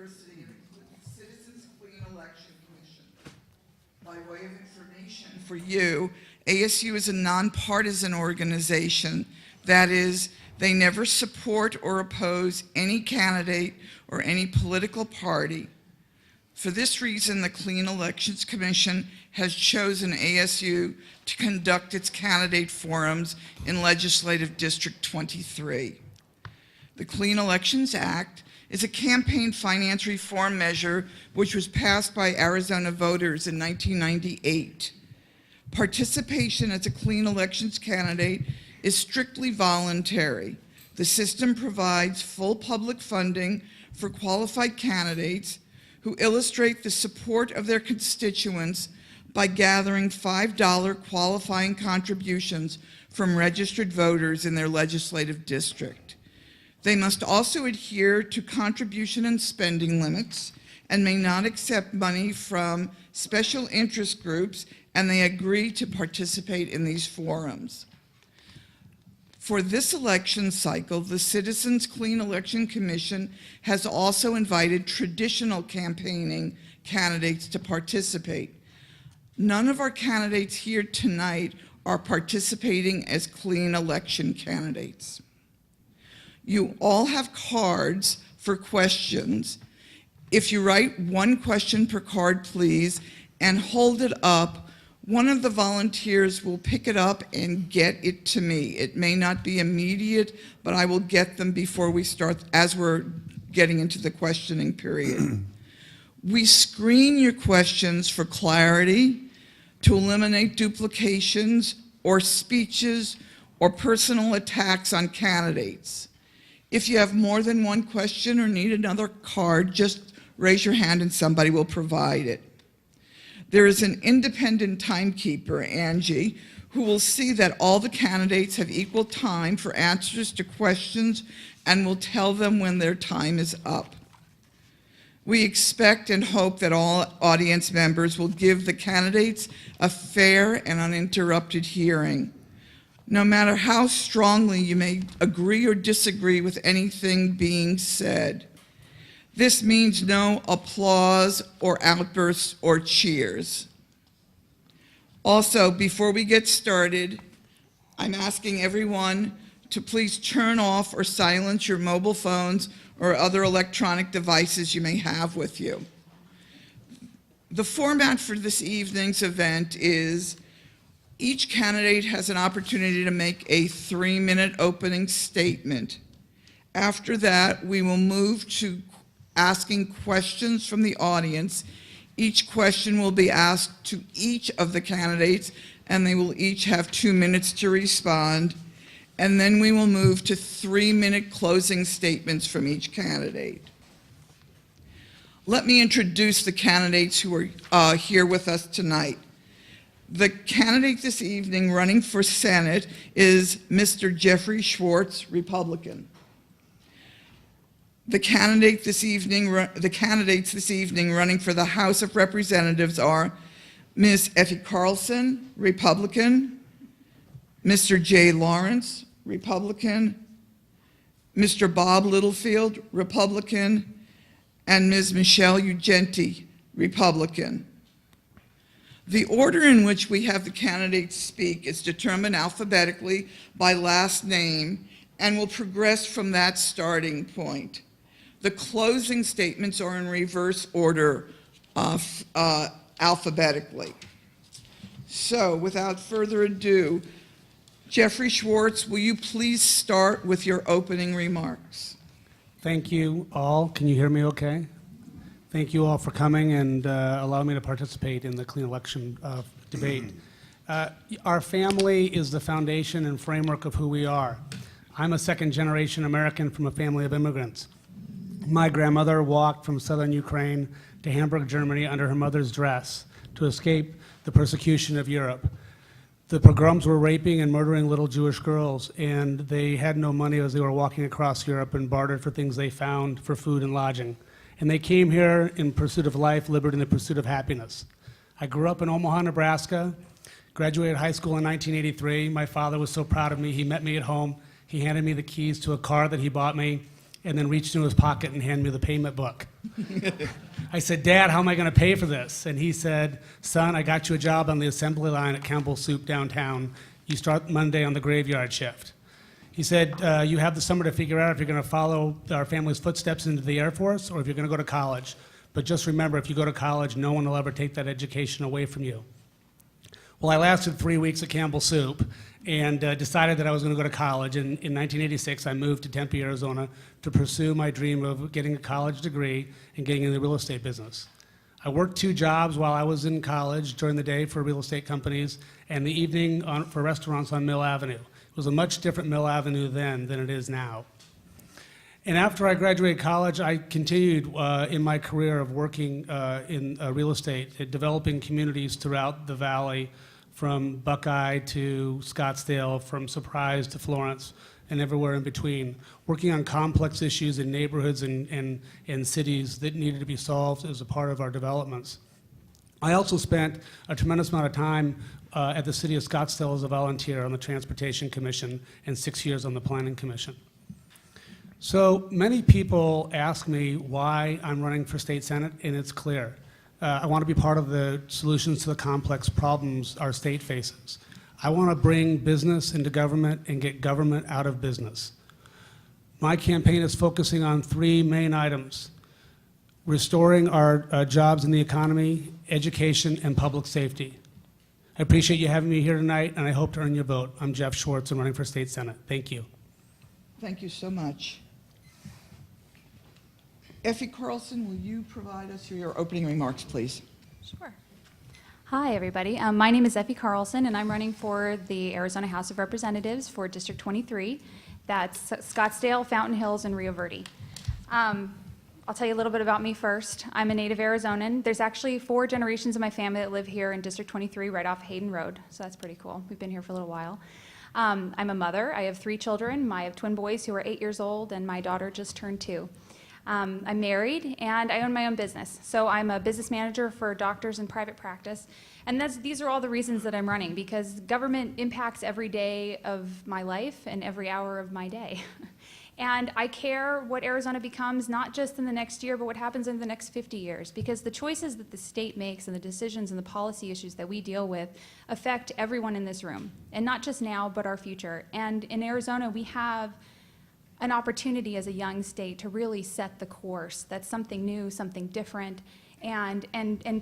University includes Citizens Clean Election Commission. By way of information for you, ASU is a nonpartisan organization. That is, they never support or oppose any candidate or any political party. For this reason, the Clean Elections Commission has chosen ASU to conduct its candidate forums in Legislative District 23. The Clean Elections Act is a campaign finance reform measure which was passed by Arizona voters in 1998. Participation as a clean elections candidate is strictly voluntary. The system provides full public funding for qualified candidates who illustrate the support of their constituents by gathering $5 qualifying contributions from registered voters in their legislative district. They must also adhere to contribution and spending limits and may not accept money from special interest groups, and they agree to participate in these forums. For this election cycle, the Citizens Clean Election Commission has also invited traditional campaigning candidates to participate. None of our candidates here tonight are participating as clean election candidates. You all have cards for questions. If you write one question per card, please, and hold it up, one of the volunteers will pick it up and get it to me. It may not be immediate, but I will get them before we start, as we're getting into the questioning period. We screen your questions for clarity, to eliminate duplications or speeches or personal attacks on candidates. If you have more than one question or need another card, just raise your hand and somebody will provide it. There is an independent timekeeper, Angie, who will see that all the candidates have equal time for answers to questions and will tell them when their time is up. We expect and hope that all audience members will give the candidates a fair and uninterrupted hearing. No matter how strongly you may agree or disagree with anything being said. This means no applause or outbursts or cheers. Also, before we get started, I'm asking everyone to please turn off or silence your mobile phones or other electronic devices you may have with you. The format for this evening's event is each candidate has an opportunity to make a 3-minute opening statement. After that, we will move to asking questions from the audience. Each question will be asked to each of the candidates, and they will each have 2 minutes to respond. And then we will move to 3-minute closing statements from each candidate. Let me introduce the candidates who are here with us tonight. The candidate this evening running for Senate is Mr. Jeffrey Schwartz, Republican. The candidates this evening running for the House of Representatives are Ms. Effie Carlson, Republican, Mr. Jay Lawrence, Republican, Mr. Bob Littlefield, Republican, and Ms. Michelle Ugenti, Republican. The order in which we have the candidates speak is determined alphabetically by last name and will progress from that starting point. The closing statements are in reverse order alphabetically. So without further ado, Jeffrey Schwartz, will you please start with your opening remarks? Thank you all. Can you hear me okay? Thank you all for coming and allowing me to participate in the clean election debate. Our family is the foundation and framework of who we are. I'm a second-generation American from a family of immigrants. My grandmother walked from southern Ukraine to Hamburg, Germany under her mother's dress to escape the persecution of Europe. The pogroms were raping and murdering little Jewish girls, and they had no money as they were walking across Europe and bartered for things they found for food and lodging. And they came here in pursuit of life, liberty, and the pursuit of happiness. I grew up in Omaha, Nebraska, graduated high school in 1983. My father was so proud of me. He met me at home. He handed me the keys to a car that he bought me, and then reached into his pocket and handed me the payment book. I said, Dad, how am I going to pay for this? And he said, son, I got you a job on the assembly line at Campbell Soup downtown. You start Monday on the graveyard shift. He said, you have the summer to figure out if you're going to follow our family's footsteps into the Air Force or if you're going to go to college. But just remember, if you go to college, no one will ever take that education away from you. Well, I lasted 3 weeks at Campbell Soup and decided that I was going to go to college. And in 1986, I moved to Tempe, Arizona to pursue my dream of getting a college degree and getting in the real estate business. I worked 2 jobs while I was in college during the day for real estate companies and the evening for restaurants on Mill Avenue. It was a much different Mill Avenue then than it is now. And after I graduated college, I continued in my career of working in real estate, developing communities throughout the valley, from Buckeye to Scottsdale, from Surprise to Florence, and everywhere in between, working on complex issues in neighborhoods and cities that needed to be solved as a part of our developments. I also spent a tremendous amount of time at the city of Scottsdale as a volunteer on the Transportation Commission and 6 years on the Planning Commission. So many people ask me why I'm running for state senate, and it's clear. I want to be part of the solutions to the complex problems our state faces. I want to bring business into government and get government out of business. My campaign is focusing on 3 main items: restoring our jobs in the economy, education, and public safety. I appreciate you having me here tonight, and I hope to earn your vote. I'm Jeff Schwartz. I'm running for state senate. Thank you. Thank you so much. Effie Carlson, will you provide us your opening remarks, please? Sure. Hi, everybody. My name is Effie Carlson, and I'm running for the Arizona House of Representatives for District 23. That's Scottsdale, Fountain Hills, and Rio Verde. I'll tell you a little bit about me first. I'm a native Arizonan. There's actually 4 generations of my family that live here in District 23 right off Hayden Road, so that's pretty cool. We've been here for a little while. I'm a mother. I have 3 children. I have twin boys who are 8 years old, and my daughter just turned 2. I'm married, and I own my own business. So I'm a business manager for doctors in private practice. And these are all the reasons that I'm running, because government impacts every day of my life and every hour of my day. And I care what Arizona becomes, not just in the next year, but what happens in the next 50 years, because the choices that the state makes and the decisions and the policy issues that we deal with affect everyone in this room, and not just now, but our future. And in Arizona, we have an opportunity as a young state to really set the course. That's something new, something different, and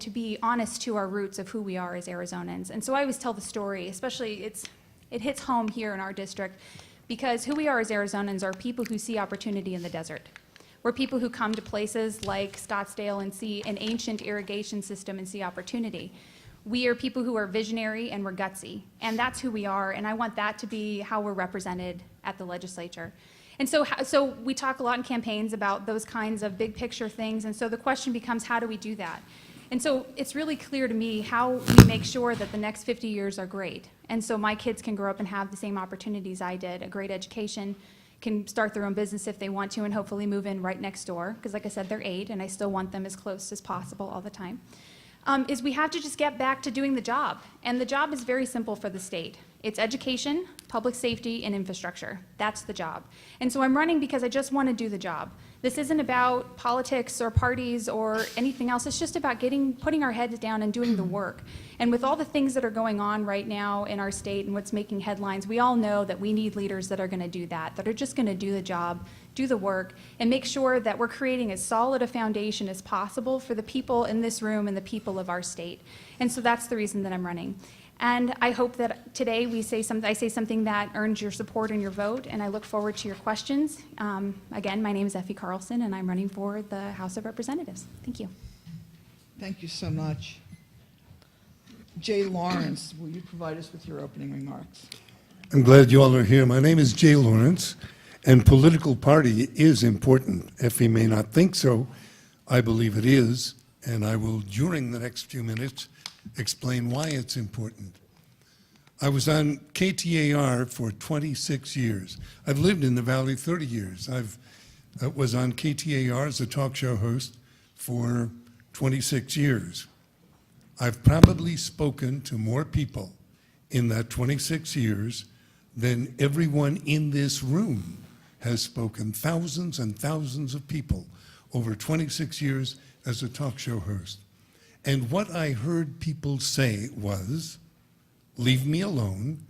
to be honest to our roots of who we are as Arizonans. And so I always tell the story, especially it hits home here in our district, because who we are as Arizonans are people who see opportunity in the desert. We're people who come to places like Scottsdale and see an ancient irrigation system and see opportunity. We are people who are visionary and we're gutsy, and that's who we are, and I want that to be how we're represented at the legislature. And so we talk a lot in campaigns about those kinds of big picture things, and so the question becomes, how do we do that? And so it's really clear to me how we make sure that the next 50 years are great. And so my kids can grow up and have the same opportunities I did, a great education, can start their own business if they want to, and hopefully move in right next door, because like I said, they're 8, and I still want them as close as possible all the time. Is we have to just get back to doing the job. And the job is very simple for the state. It's education, public safety, and infrastructure. That's the job. And so I'm running because I just want to do the job. This isn't about politics or parties or anything else. It's just about putting our heads down and doing the work. And with all the things that are going on right now in our state and what's making headlines, we all know that we need leaders that are going to do that are just going to do the job, do the work, and make sure that we're creating as solid a foundation as possible for the people in this room and the people of our state. And so that's the reason that I'm running. And I hope that today I say something that earns your support and your vote, and I look forward to your questions. Again, my name is Effie Carlson, and I'm running for the House of Representatives. Thank you. Thank you so much. Jay Lawrence, will you provide us with your opening remarks? I'm glad you all are here. My name is Jay Lawrence, and political party is important. Effie may not think so. I believe it is, and I will, during the next few minutes, explain why it's important. I was on KTAR for 26 years. I've lived in the Valley 30 years. I was on KTAR as a talk show host for 26 years. I've probably spoken to more people in that 26 years than everyone in this room has spoken. Thousands and thousands of people over 26 years as a talk show host. And what I heard people say was, leave me alone,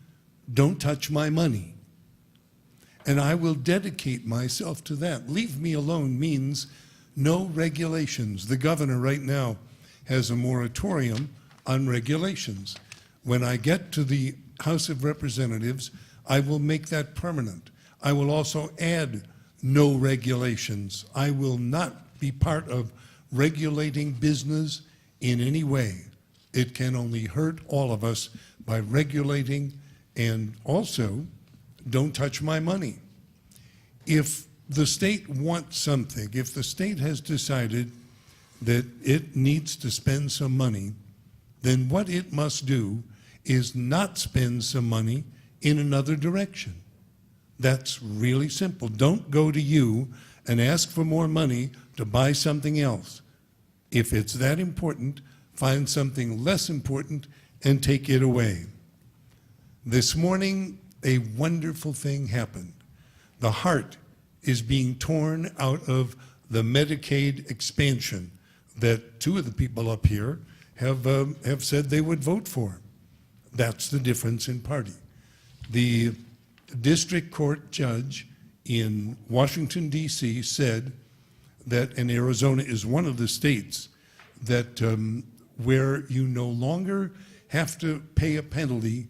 don't touch my money. And I will dedicate myself to that. Leave me alone means no regulations. The governor right now has a moratorium on regulations. When I get to the House of Representatives, I will make that permanent. I will also add no regulations. I will not be part of regulating business in any way. It can only hurt all of us by regulating, and also don't touch my money. If the state wants something, if the state has decided that it needs to spend some money, then what it must do is not spend some money in another direction. That's really simple. Don't go to you and ask for more money to buy something else. If it's that important, find something less important and take it away. This morning, a wonderful thing happened. The heart is being torn out of the Medicaid expansion that two of the people up here have said they would vote for. That's the difference in party. The district court judge in Washington, D.C. said that, and Arizona is one of the states that where you no longer have to pay a penalty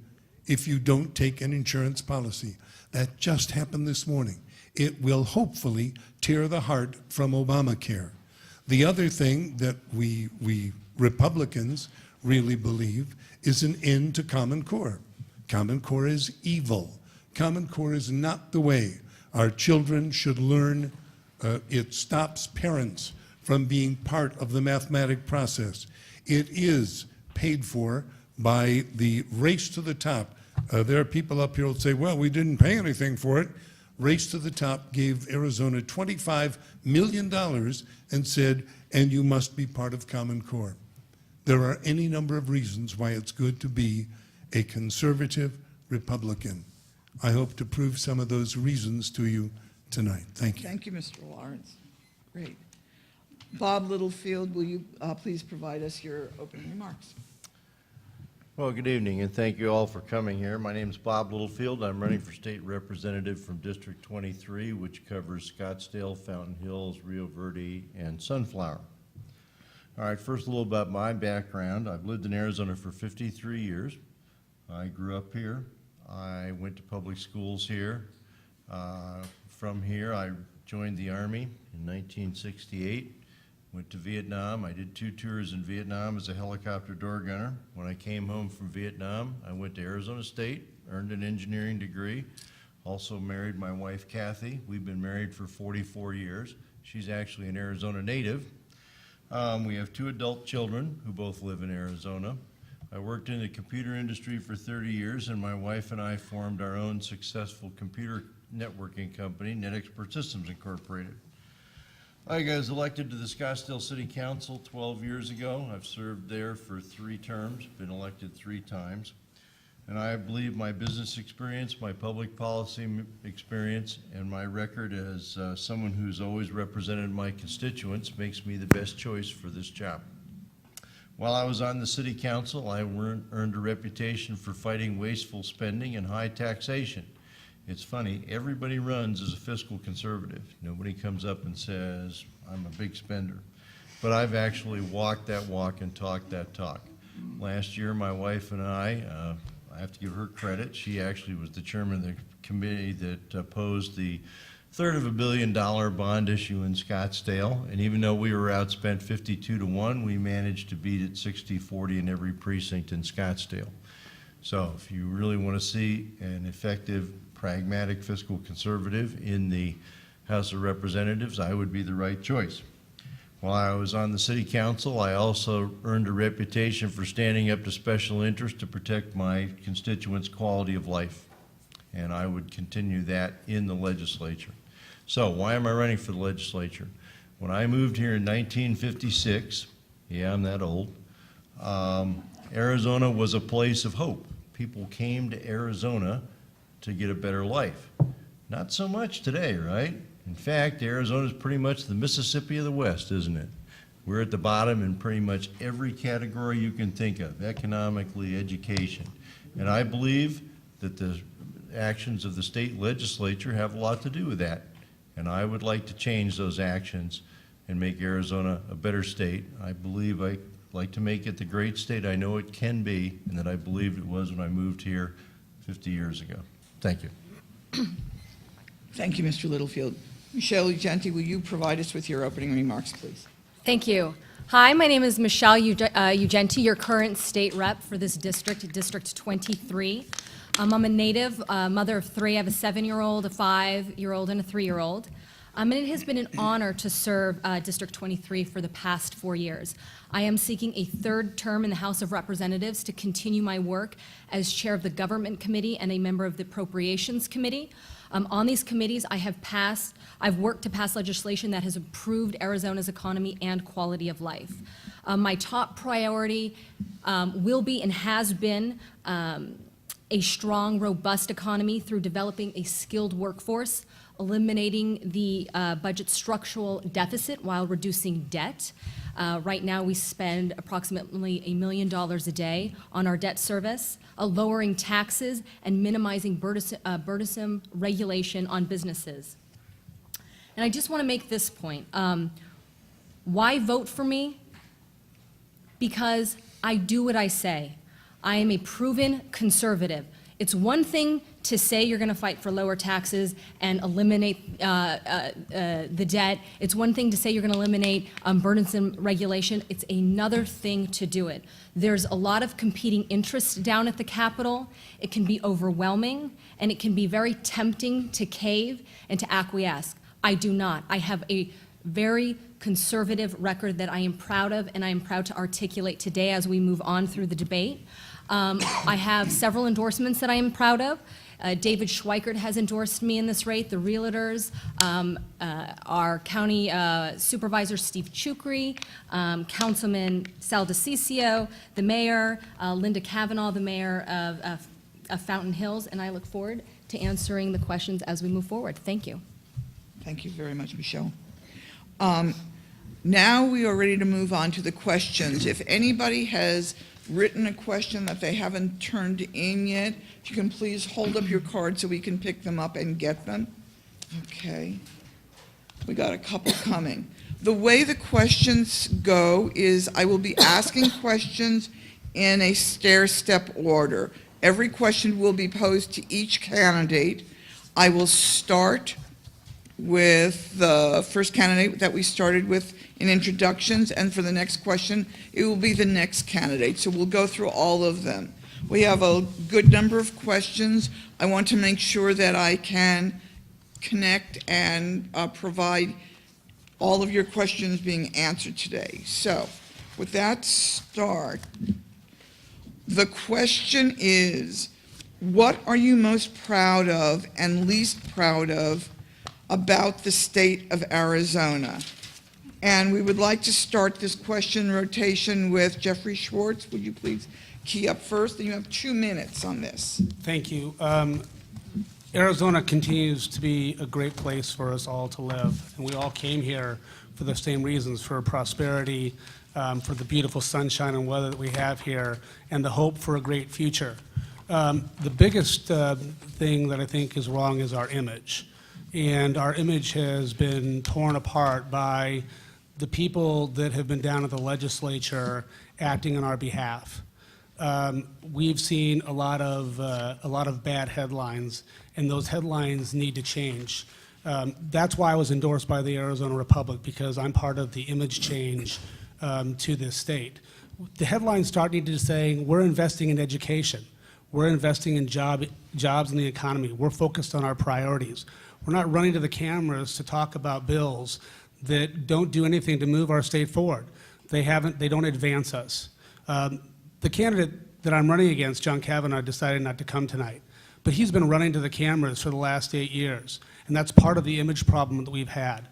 if you don't take an insurance policy. That just happened this morning. It will hopefully tear the heart from Obamacare. The other thing that we Republicans really believe is an end to Common Core. Common Core is evil. Common Core is not the way our children should learn. It stops parents from being part of the mathematic process. It is paid for by the race to the top. There are people up here who say, well, we didn't pay anything for it. Race to the Top gave Arizona $25 million and said, and you must be part of Common Core. There are any number of reasons why it's good to be a conservative Republican. I hope to prove some of those reasons to you tonight. Thank you. Thank you, Mr. Lawrence. Great. Bob Littlefield, will you please provide us your opening remarks? Well, good evening, and thank you all for coming here. My name is Bob Littlefield. I'm running for state representative from District 23, which covers Scottsdale, Fountain Hills, Rio Verde, and Sunflower. All right, first a little about my background. I've lived in Arizona for 53 years. I grew up here. I went to public schools here. From here, I joined the Army in 1968. Went to Vietnam. I did 2 tours in Vietnam as a helicopter door gunner. When I came home from Vietnam, I went to Arizona State, earned an engineering degree. Also married my wife, Kathy. We've been married for 44 years. She's actually an Arizona native. We have 2 adult children who both live in Arizona. I worked in the computer industry for 30 years, and my wife and I formed our own successful computer networking company, NetExpert Systems Incorporated. I was elected to the Scottsdale City Council 12 years ago. I've served there for 3 terms, been elected 3 times. And I believe my business experience, my public policy experience, and my record as someone who's always represented my constituents makes me the best choice for this job. While I was on the City Council, I earned a reputation for fighting wasteful spending and high taxation. It's funny, everybody runs as a fiscal conservative. Nobody comes up and says, I'm a big spender. But I've actually walked that walk and talked that talk. Last year, my wife and I have to give her credit. She actually was the chairman of the committee that opposed the $350 million bond issue in Scottsdale. And even though we were outspent 52-1, we managed to beat it 60-40 in every precinct in Scottsdale. So if you really want to see an effective, pragmatic fiscal conservative in the House of Representatives, I would be the right choice. While I was on the City Council, I also earned a reputation for standing up to special interests to protect my constituents' quality of life. And I would continue that in the legislature. So why am I running for the legislature? When I moved here in 1956, yeah, I'm that old, Arizona was a place of hope. People came to Arizona to get a better life. Not so much today, right? In fact, Arizona is pretty much the Mississippi of the West, isn't it? We're at the bottom in pretty much every category you can think of, economically, education. And I believe that the actions of the state legislature have a lot to do with that. And I would like to change those actions and make Arizona a better state. I believe I like to make it the great state I know it can be, and that I believed it was when I moved here 50 years ago. Thank you. Thank you, Mr. Littlefield. Michelle Ugenti, will you provide us with your opening remarks, please? Thank you. Hi, my name is Michelle Ugenti, your current state rep for this district, District 23. I'm a native, mother of three. I have a 7-year-old, a 5-year-old, and a 3-year-old. And it has been an honor to serve District 23 for the past 4 years. I am seeking a third term in the House of Representatives to continue my work as chair of the Government Committee and a member of the Appropriations Committee. On these committees, I've worked to pass legislation that has improved Arizona's economy and quality of life. My top priority will be and has been a strong, robust economy through developing a skilled workforce, eliminating the budget structural deficit while reducing debt. Right now, we spend approximately $1 million a day on our debt service, lowering taxes, and minimizing burdensome regulation on businesses. And I just want to make this point. Why vote for me? Because I do what I say. I am a proven conservative. It's one thing to say you're going to fight for lower taxes and eliminate the debt. It's one thing to say you're going to eliminate burdensome regulation. It's another thing to do it. There's a lot of competing interests down at the Capitol. It can be overwhelming, and it can be very tempting to cave and to acquiesce. I do not. I have a very conservative record that I am proud of, and I am proud to articulate today as we move on through the debate. I have several endorsements that I am proud of. David Schweikert has endorsed me in this rate, the realtors, our county supervisor, Steve Chukri, Councilman Sal DeCiccio, the mayor, Linda Kavanaugh, the mayor of Fountain Hills, and I look forward to answering the questions as we move forward. Thank you. Thank you very much, Michelle. Now we are ready to move on to the questions. If anybody has written a question that they haven't turned in yet, if you can please hold up your card so we can pick them up and get them. Okay. We got a couple coming. The way the questions go is I will be asking questions in a stair-step order. Every question will be posed to each candidate. I will start with the first candidate that we started with in introductions, and for the next question, it will be the next candidate. So we'll go through all of them. We have a good number of questions. I want to make sure that I can connect and provide all of your questions being answered today. So with that start, the question is, what are you most proud of and least proud of about the state of Arizona? And we would like to start this question rotation with Jeffrey Schwartz. Would you please key up first? And you have 2 minutes on this. Thank you. Arizona continues to be a great place for us all to live, and we all came here for the same reasons, for prosperity, for the beautiful sunshine and weather that we have here, and the hope for a great future. The biggest thing that I think is wrong is our image. And our image has been torn apart by the people that have been down at the legislature acting on our behalf. We've seen a lot of bad headlines, and those headlines need to change. That's why I was endorsed by the Arizona Republic, because I'm part of the image change to this state. The headlines start needing to saying we're investing in education, we're investing in jobs in the economy, we're focused on our priorities. We're not running to the cameras to talk about bills that don't do anything to move our state forward. They don't advance us. The candidate that I'm running against, John Kavanaugh, decided not to come tonight. But he's been running to the cameras for the last 8 years, and that's part of the image problem that we've had.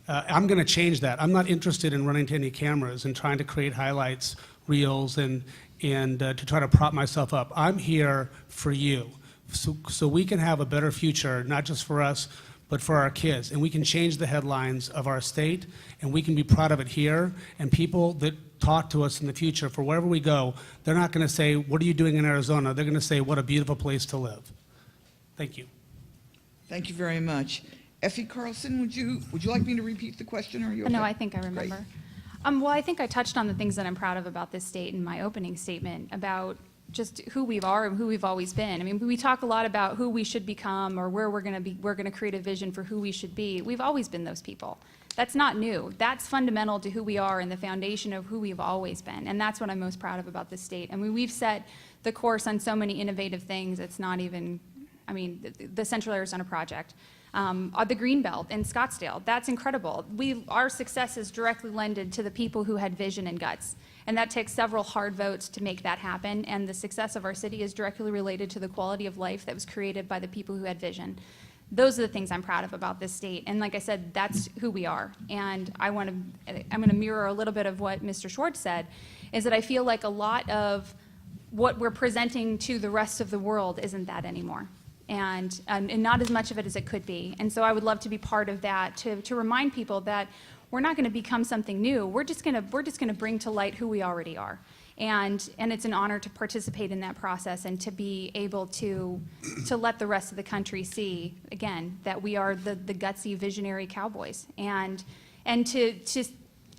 I'm going to change that. I'm not interested in running to any cameras and trying to create highlights, reels, and to try to prop myself up. I'm here for you, so we can have a better future, not just for us, but for our kids. And we can change the headlines of our state, and we can be proud of it here. And people that talk to us in the future, for wherever we go, they're not going to say, what are you doing in Arizona? They're going to say, what a beautiful place to live. Thank you. Thank you very much. Effie Carlson, would you like me to repeat the question, or are you okay? No, I think I remember. Well, I think I touched on the things that I'm proud of about this state in my opening statement about just who we are and who we've always been. I mean, we talk a lot about who we should become or where we're going to be. We're going to create a vision for who we should be. We've always been those people. That's not new. That's fundamental to who we are and the foundation of who we've always been. And that's what I'm most proud of about this state. I mean, we've set the course on so many innovative things. It's not even, I mean, the Central Arizona Project. The Greenbelt in Scottsdale, that's incredible. Our success is directly lended to the people who had vision and guts. And that takes several hard votes to make that happen. And the success of our city is directly related to the quality of life that was created by the people who had vision. Those are the things I'm proud of about this state. And like I said, that's who we are. And I'm going to mirror a little bit of what Mr. Schwartz said, is that I feel like a lot of what we're presenting to the rest of the world isn't that anymore. And not as much of it as it could be. And so I would love to be part of that, to remind people that we're not going to become something new. We're just going to bring to light who we already are. And it's an honor to participate in that process and to be able to let the rest of the country see, again, that we are the gutsy, visionary cowboys. And to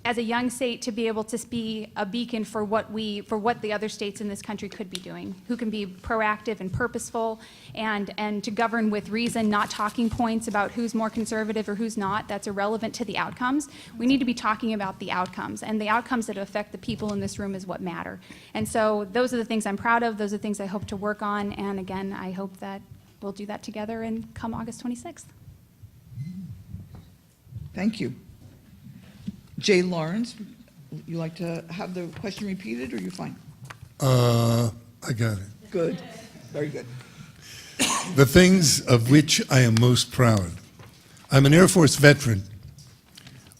as a young state, to be able to be a beacon for what the other states in this country could be doing, who can be proactive and purposeful, and to govern with reason, not talking points about who's more conservative or who's not. That's irrelevant to the outcomes. We need to be talking about the outcomes, and the outcomes that affect the people in this room is what matter. And so those are the things I'm proud of. Those are the things I hope to work on. And again, I hope that we'll do that together and come August 26th. Thank you. Jay Lawrence, you like to have the question repeated, or you're fine? I got it. Good, very good. The things of which I am most proud. I'm an Air Force veteran.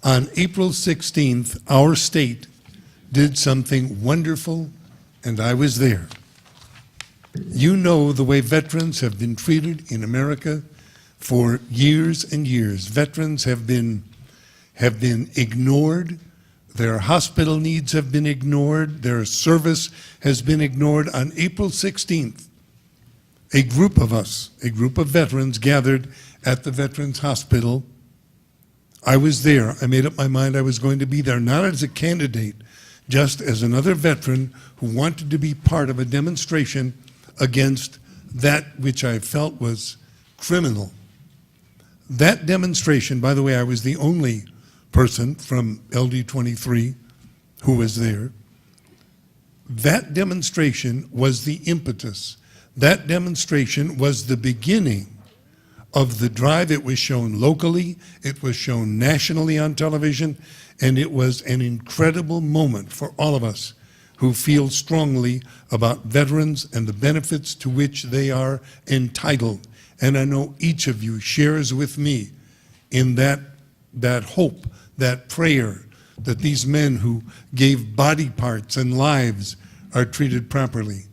On April 16th, our state did something wonderful, and I was there. You know the way veterans have been treated in America for years and years. Veterans have been ignored. Their hospital needs have been ignored. Their service has been ignored. On April 16th, a group of us, a group of veterans, gathered at the Veterans Hospital. I was there. I made up my mind I was going to be there, not as a candidate, just as another veteran who wanted to be part of a demonstration against that which I felt was criminal. That demonstration, by the way, I was the only person from LD23 who was there. That demonstration was the impetus. That demonstration was the beginning of the drive. It was shown locally, it was shown nationally on television, and it was an incredible moment for all of us who feel strongly about veterans and the benefits to which they are entitled. And I know each of you shares with me in that hope, that prayer, that these men who gave body parts and lives are treated properly.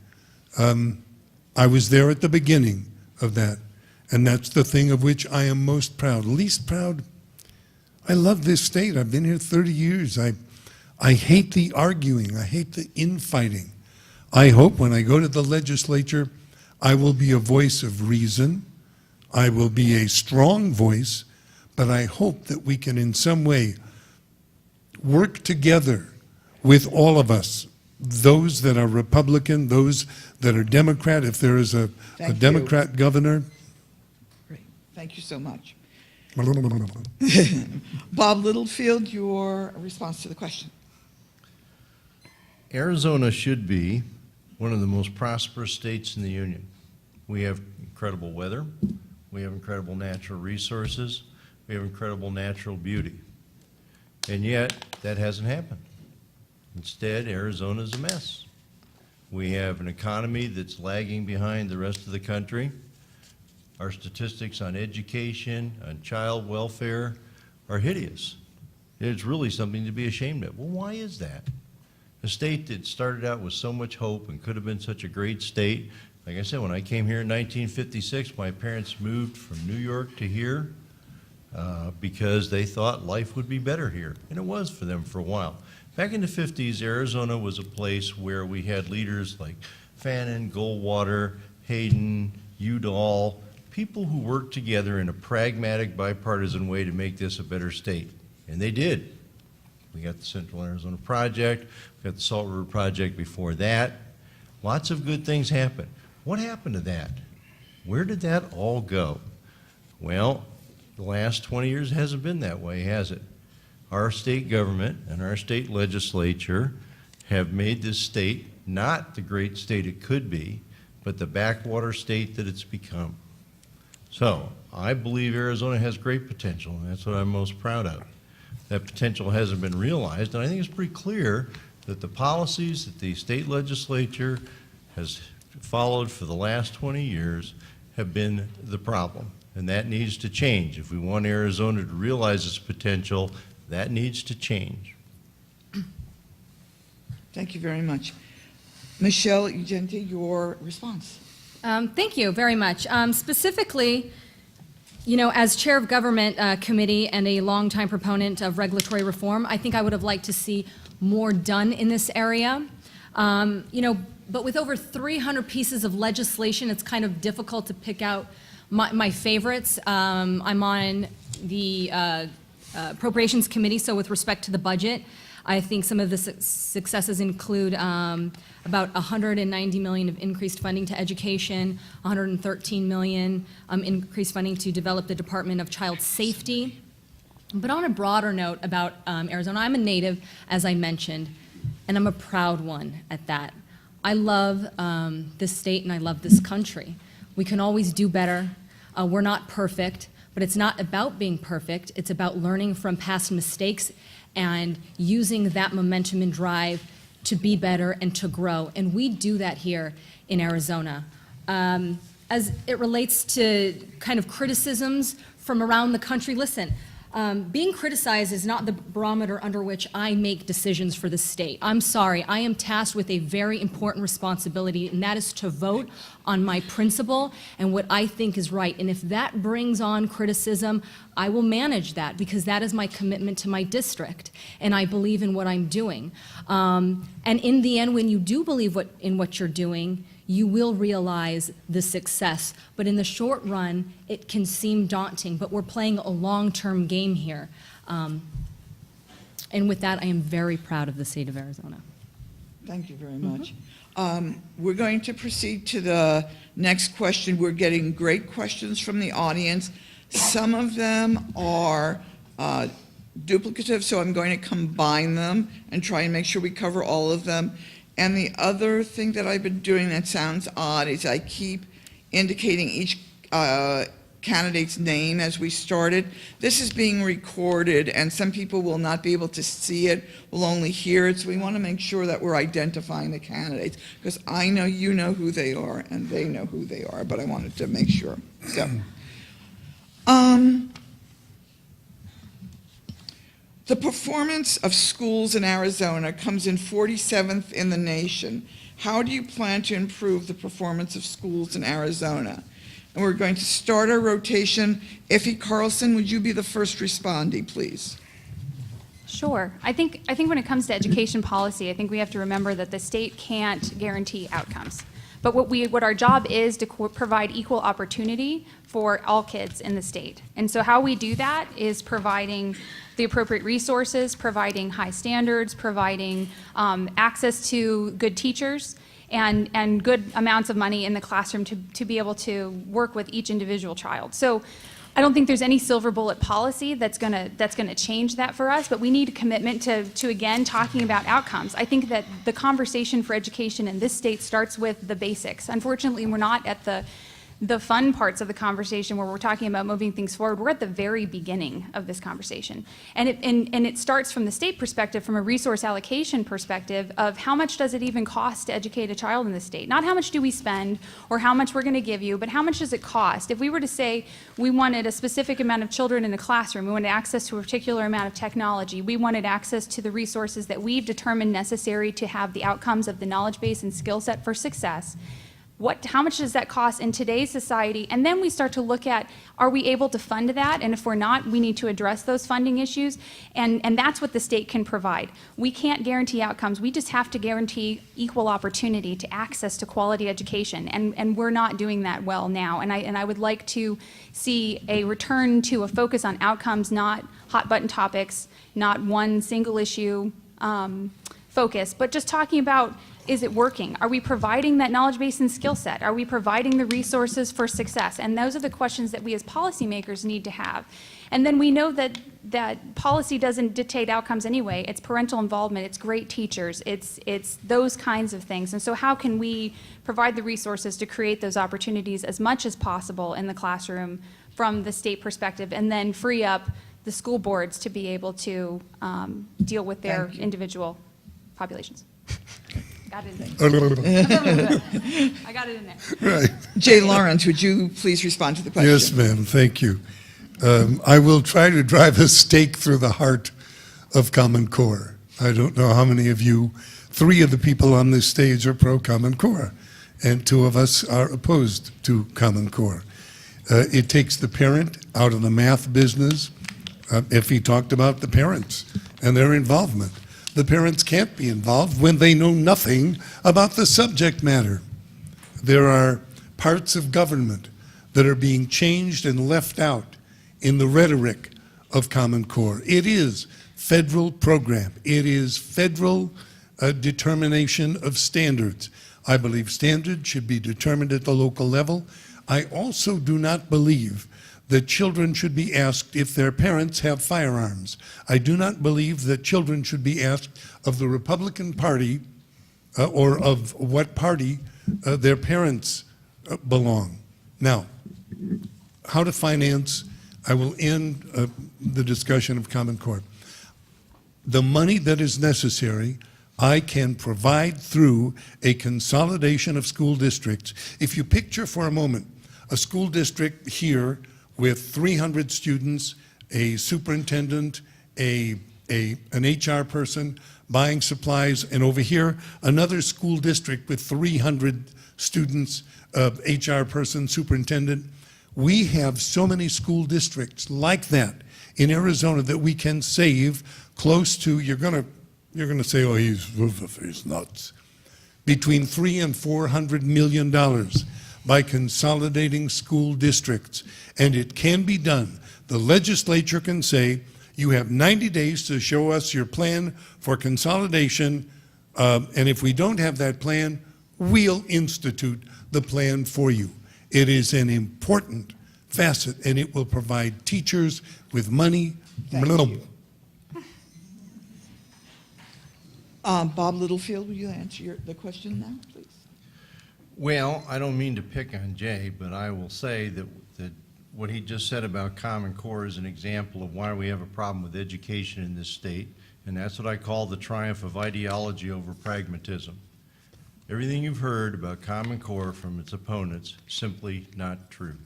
I was there at the beginning of that, and that's the thing of which I am most proud. Least proud, I love this state. I've been here 30 years. I hate the arguing. I hate the infighting. I hope when I go to the legislature, I will be a voice of reason. I will be a strong voice, but I hope that we can in some way work together with all of us, those that are Republican, those that are Democrat, if there is a Democrat governor. Great, thank you so much. Bob Littlefield, your response to the question. Arizona should be one of the most prosperous states in the union. We have incredible weather. We have incredible natural resources. We have incredible natural beauty. And yet, that hasn't happened. Instead, Arizona is a mess. We have an economy that's lagging behind the rest of the country. Our statistics on education, on child welfare are hideous. It's really something to be ashamed of. Well, why is that? A state that started out with so much hope and could have been such a great state. Like I said, when I came here in 1956, my parents moved from New York to here. because they thought life would be better here, and it was for them for a while. Back in the 50s, Arizona was a place where we had leaders like Fannin, Goldwater, Hayden, Udall, people who worked together in a pragmatic, bipartisan way to make this a better state, and they did. We got the Central Arizona Project, we got the Salt River Project before that. Lots of good things happened. What happened to that? Where did that all go? Well, the last 20 years hasn't been that way, has it? Our state government and our state legislature have made this state not the great state it could be, but the backwater state that it's become. So I believe Arizona has great potential, and that's what I'm most proud of. That potential hasn't been realized, and I think it's pretty clear that the policies that the state legislature has followed for the last 20 years have been the problem, and that needs to change. If we want Arizona to realize its potential, that needs to change. Thank you very much. Michelle Ugenti, your response. Thank you very much. Specifically, you know, as chair of government committee and a longtime proponent of regulatory reform, I think I would have liked to see more done in this area. You know, but with over 300 pieces of legislation, it's kind of difficult to pick out my favorites. I'm on the Appropriations Committee, so with respect to the budget, I think some of the successes include about $190 million of increased funding to education, $113 million increased funding to develop the Department of Child Safety. But on a broader note about Arizona, I'm a native, as I mentioned, and I'm a proud one at that. I love this state and I love this country. We can always do better. We're not perfect, but it's not about being perfect. It's about learning from past mistakes and using that momentum and drive to be better and to grow. And we do that here in Arizona. As it relates to kind of criticisms from around the country, listen, being criticized is not the barometer under which I make decisions for the state. I'm sorry, I am tasked with a very important responsibility, and that is to vote on my principle and what I think is right. And if that brings on criticism, I will manage that because that is my commitment to my district, and I believe in what I'm doing. And in the end, when you do believe in what you're doing, you will realize the success. But in the short run, it can seem daunting, but we're playing a long-term game here. And with that, I am very proud of the state of Arizona. Thank you very much. We're going to proceed to the next question. We're getting great questions from the audience. Some of them are duplicative, so I'm going to combine them and try and make sure we cover all of them. And the other thing that I've been doing that sounds odd is I keep indicating each candidate's name as we started. This is being recorded, and some people will not be able to see it, will only hear it, so we want to make sure that we're identifying the candidates, because I know you know who they are, and they know who they are, but I wanted to make sure. So, the performance of schools in Arizona comes in 47th in the nation. How do you plan to improve the performance of schools in Arizona? And we're going to start our rotation. Effie Carlson, would you be the first respondee, please? Sure. I think when it comes to education policy, I think we have to remember that the state can't guarantee outcomes. But what our job is to provide equal opportunity for all kids in the state. And so how we do that is providing the appropriate resources, providing high standards, providing access to good teachers, and good amounts of money in the classroom to be able to work with each individual child. So I don't think there's any silver bullet policy that's gonna change that for us, but we need a commitment to again talking about outcomes. I think that the conversation for education in this state starts with the basics. Unfortunately, we're not at the fun parts of the conversation where we're talking about moving things forward. We're at the very beginning of this conversation. And it starts from the state perspective, from a resource allocation perspective of how much does it even cost to educate a child in the state? Not how much do we spend or how much we're gonna give you, but how much does it cost? If we were to say we wanted a specific amount of children in a classroom, we wanted access to a particular amount of technology, we wanted access to the resources that we've determined necessary to have the outcomes of the knowledge base and skill set for success, how much does that cost in today's society? And then we start to look at, are we able to fund that? And if we're not, we need to address those funding issues. And that's what the state can provide. We can't guarantee outcomes. We just have to guarantee equal opportunity to access to quality education. And we're not doing that well now. And I would like to see a return to a focus on outcomes, not hot button topics, not one single issue focus, but just talking about, is it working? Are we providing that knowledge base and skill set? Are we providing the resources for success? And those are the questions that we as policymakers need to have. And then we know that policy doesn't dictate outcomes anyway. It's parental involvement, it's great teachers, it's those kinds of things. And so how can we provide the resources to create those opportunities as much as possible in the classroom from the state perspective, and then free up the school boards to be able to deal with their Thank you. individual populations. Got it in there. I got it in there. Right. Jay Lawrence, would you please respond to the question? Yes, ma'am, thank you. I will try to drive a stake through the heart of Common Core. I don't know how many of you, 3 of the people on this stage are pro-Common Core, and 2 of us are opposed to Common Core. It takes the parent out of the math business. Effie talked about the parents and their involvement. The parents can't be involved when they know nothing about the subject matter. There are parts of government that are being changed and left out in the rhetoric of Common Core. It is federal program. It is federal determination of standards. I believe standards should be determined at the local level. I also do not believe that children should be asked if their parents have firearms. I do not believe that children should be asked of the Republican Party or of what party their parents belong. Now, how to finance, I will end the discussion of Common Core. The money that is necessary, I can provide through a consolidation of school districts. If you picture for a moment a school district here with 300 students, a superintendent, an HR person buying supplies, and over here, another school district with 300 students, HR person, superintendent. We have so many school districts like that in Arizona that we can save close to, you're gonna say, oh, he's nuts, between $300 and $400 million by consolidating school districts. And it can be done. The legislature can say, you have 90 days to show us your plan for consolidation, and if we don't have that plan, we'll institute the plan for you. It is an important facet, and it will provide teachers with money. Thank you. Bob Littlefield, will you answer the question now, please? Well, I don't mean to pick on Jay, but I will say that what he just said about Common Core is an example of why we have a problem with education in this state, and that's what I call the triumph of ideology over pragmatism. Everything you've heard about Common Core from its opponents, simply not true.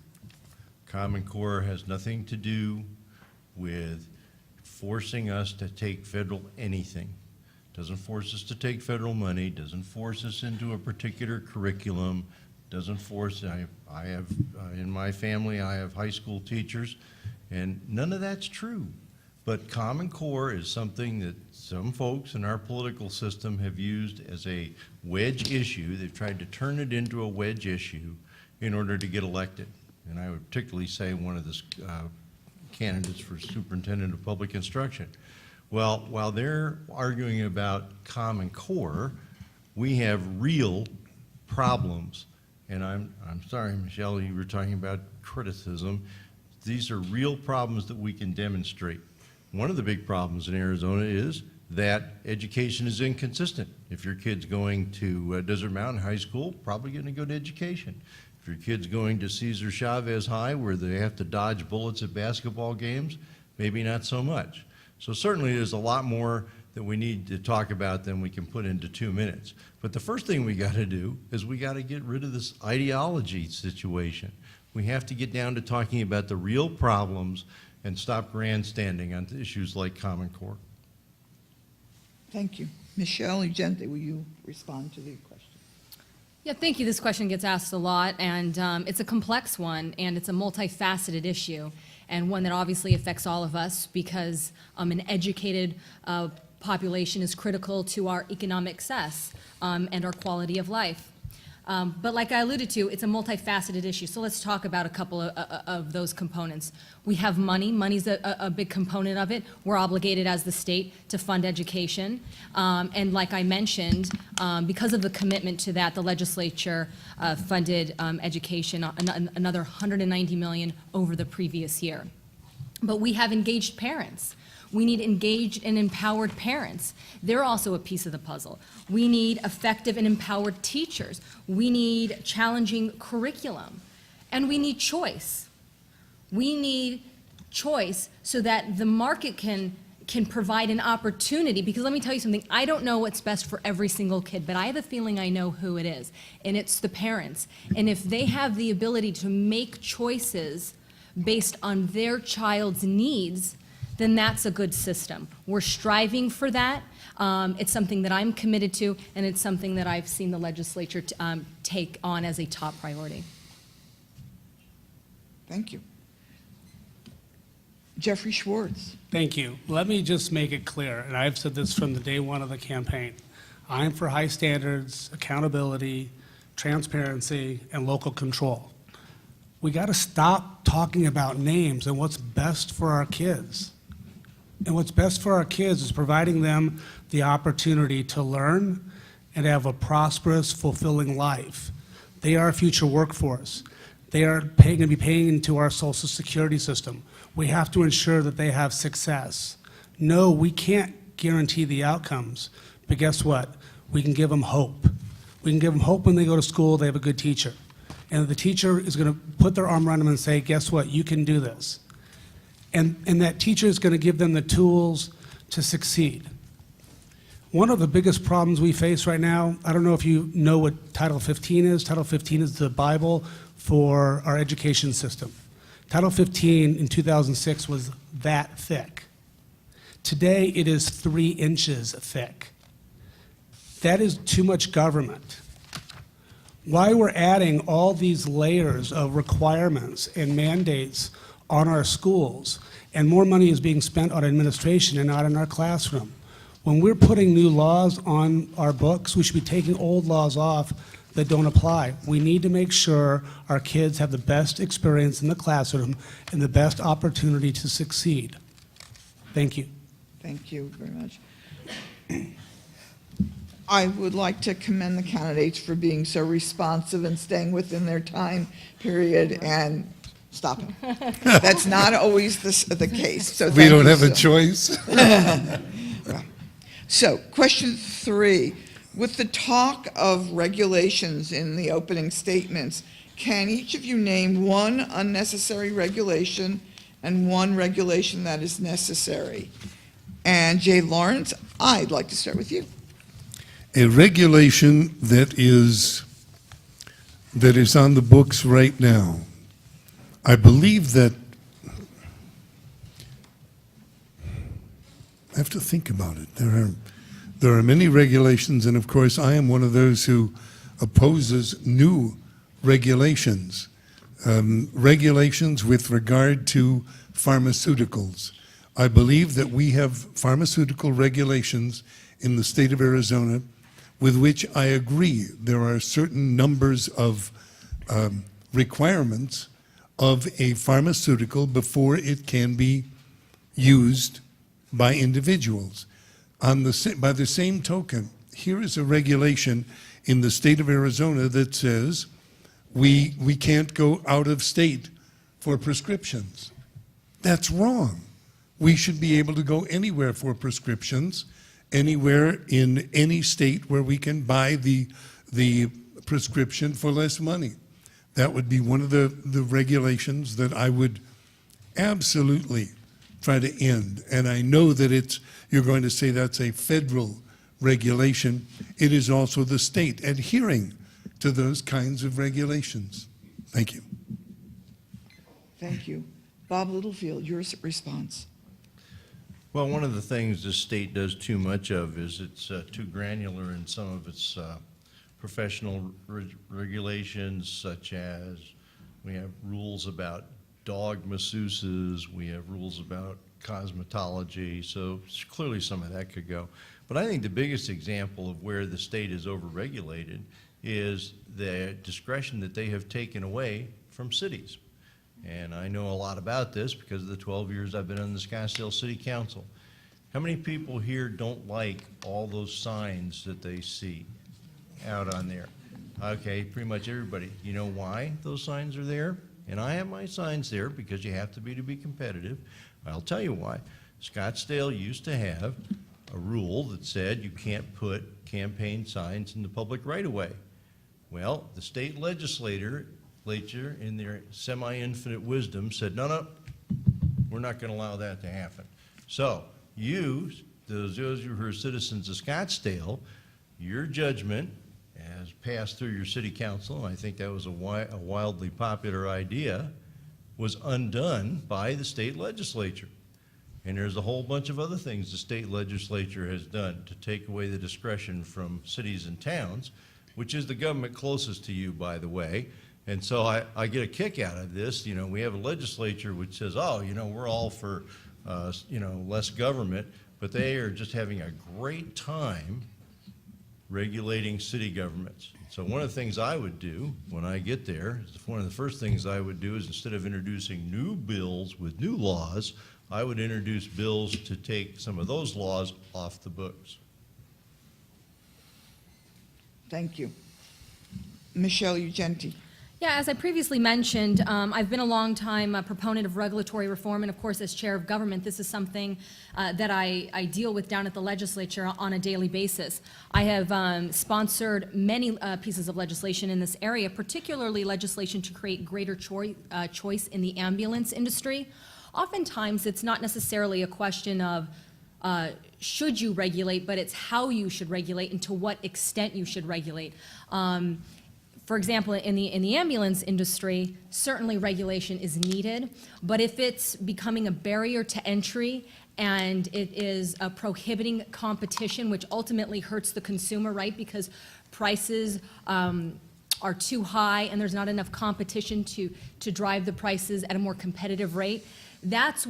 Common Core has nothing to do with forcing us to take federal anything. Doesn't force us to take federal money, doesn't force us into a particular curriculum, doesn't force, I have, in my family, I have high school teachers, and none of that's true. But Common Core is something that some folks in our political system have used as a wedge issue. They've tried to turn it into a wedge issue in order to get elected. And I would particularly say one of the candidates for superintendent of public instruction. Well, while they're arguing about Common Core, we have real problems. And I'm sorry, Michelle, you were talking about criticism. These are real problems that we can demonstrate. One of the big problems in Arizona is that education is inconsistent. If your kid's going to Desert Mountain High School, probably going to go to education. If your kid's going to Cesar Chavez High, where they have to dodge bullets at basketball games, maybe not so much. So certainly there's a lot more that we need to talk about than we can put into 2 minutes. But the first thing we got to do is we got to get rid of this ideology situation. We have to get down to talking about the real problems and stop grandstanding on issues like Common Core. Thank you. Michelle Ugente, will you respond to the question? Yeah, thank you. This question gets asked a lot, and it's a complex one, and it's a multifaceted issue, and one that obviously affects all of us because an educated population is critical to our economic success and our quality of life. But like I alluded to, it's a multifaceted issue. So let's talk about a couple of those components. We have money. Money's a big component of it. We're obligated as the state to fund education. And like I mentioned, because of the commitment to that, the legislature funded education, another $190 million over the previous year. But we have engaged parents. We need engaged and empowered parents. They're also a piece of the puzzle. We need effective and empowered teachers. We need challenging curriculum. And we need choice. We need choice so that the market can provide an opportunity. Because let me tell you something, I don't know what's best for every single kid, but I have a feeling I know who it is. And it's the parents. And if they have the ability to make choices based on their child's needs, then that's a good system. We're striving for that. It's something that I'm committed to, and it's something that I've seen the legislature take on as a top priority. Thank you. Jeffrey Schwartz. Thank you. Let me just make it clear, and I've said this from the day one of the campaign. I'm for high standards, accountability, transparency, and local control. We got to stop talking about names and what's best for our kids. And what's best for our kids is providing them the opportunity to learn and have a prosperous, fulfilling life. They are our future workforce. They are going to be paying into our Social Security system. We have to ensure that they have success. No, we can't guarantee the outcomes, but guess what? We can give them hope. We can give them hope when they go to school, they have a good teacher. And the teacher is going to put their arm around them and say, guess what, you can do this. And that teacher is going to give them the tools to succeed. One of the biggest problems we face right now, I don't know if you know what Title 15 is. Title 15 is the Bible for our education system. Title 15 in 2006 was that thick. Today it is 3 inches thick. That is too much government. Why we're adding all these layers of requirements and mandates on our schools, and more money is being spent on administration and not in our classroom. When we're putting new laws on our books, we should be taking old laws off that don't apply. We need to make sure our kids have the best experience in the classroom and the best opportunity to succeed. Thank you. Thank you very much. I would like to commend the candidates for being so responsive and staying within their time period and stop it. That's not always the case, so We thank don't you, have a Sue. choice. So, question 3. With the talk of regulations in the opening statements, can each of you name one unnecessary regulation and one regulation that is necessary? And Jay Lawrence, I'd like to start with you. A regulation that is on the books right now. I believe that, I have to think about it. There are many regulations, and of course I am one of those who opposes new regulations. Regulations with regard to pharmaceuticals. I believe that we have pharmaceutical regulations in the state of Arizona with which I agree. There are certain numbers of requirements of a pharmaceutical before it can be used by individuals. By the same token, here is a regulation in the state of Arizona that says we can't go out of state for prescriptions. That's wrong. We should be able to go anywhere for prescriptions, anywhere in any state where we can buy the prescription for less money. That would be one of the regulations that I would absolutely try to end. And I know that you're going to say that's a federal regulation. It is also the state adhering to those kinds of regulations. Thank you. Thank you. Bob Littlefield, your response. Well, one of the things this state does too much of is it's too granular in some of its professional regulations such as we have rules about dog masseuses, we have rules about cosmetology, so clearly some of that could go. But I think the biggest example of where the state is overregulated is the discretion that they have taken away from cities. And I know a lot about this because of the 12 years I've been on the Scottsdale City Council. How many people here don't like all those signs that they see out on there? Okay, pretty much everybody. You know why those signs are there? And I have my signs there because you have to be competitive. I'll tell you why. Scottsdale used to have a rule that said you can't put campaign signs in the public right-of-way. Well, the state legislature, in their semi-infinite wisdom, said, no, we're not going to allow that to happen. So you, those of you who are citizens of Scottsdale, your judgment as passed through your city council, and I think that was a wildly popular idea, was undone by the state legislature. And there's a whole bunch of other things the state legislature has done to take away the discretion from cities and towns, which is the government closest to you, by the way. And so I get a kick out of this. You know, we have a legislature which says, oh, you know, we're all for, less government, but they are just having a great time regulating city governments. So one of the things I would do when I get there, one of the first things I would do is instead of introducing new bills with new laws, I would introduce bills to take some of those laws off the books. Thank you. Michelle Ugenti. Yeah, as I previously mentioned, I've been a long time proponent of regulatory reform, and of course, as chair of government, this is something that I deal with down at the legislature on a daily basis. I have sponsored many pieces of legislation in this area, particularly legislation to create greater choice in the ambulance industry. Oftentimes, it's not necessarily a question of should you regulate, but it's how you should regulate and to what extent you should regulate. For example, in the ambulance industry, certainly regulation is needed, but if it's becoming a barrier to entry and it is prohibiting competition, which ultimately hurts the consumer, right? Because prices are too high and there's not enough competition to drive the prices at a more competitive rate. That's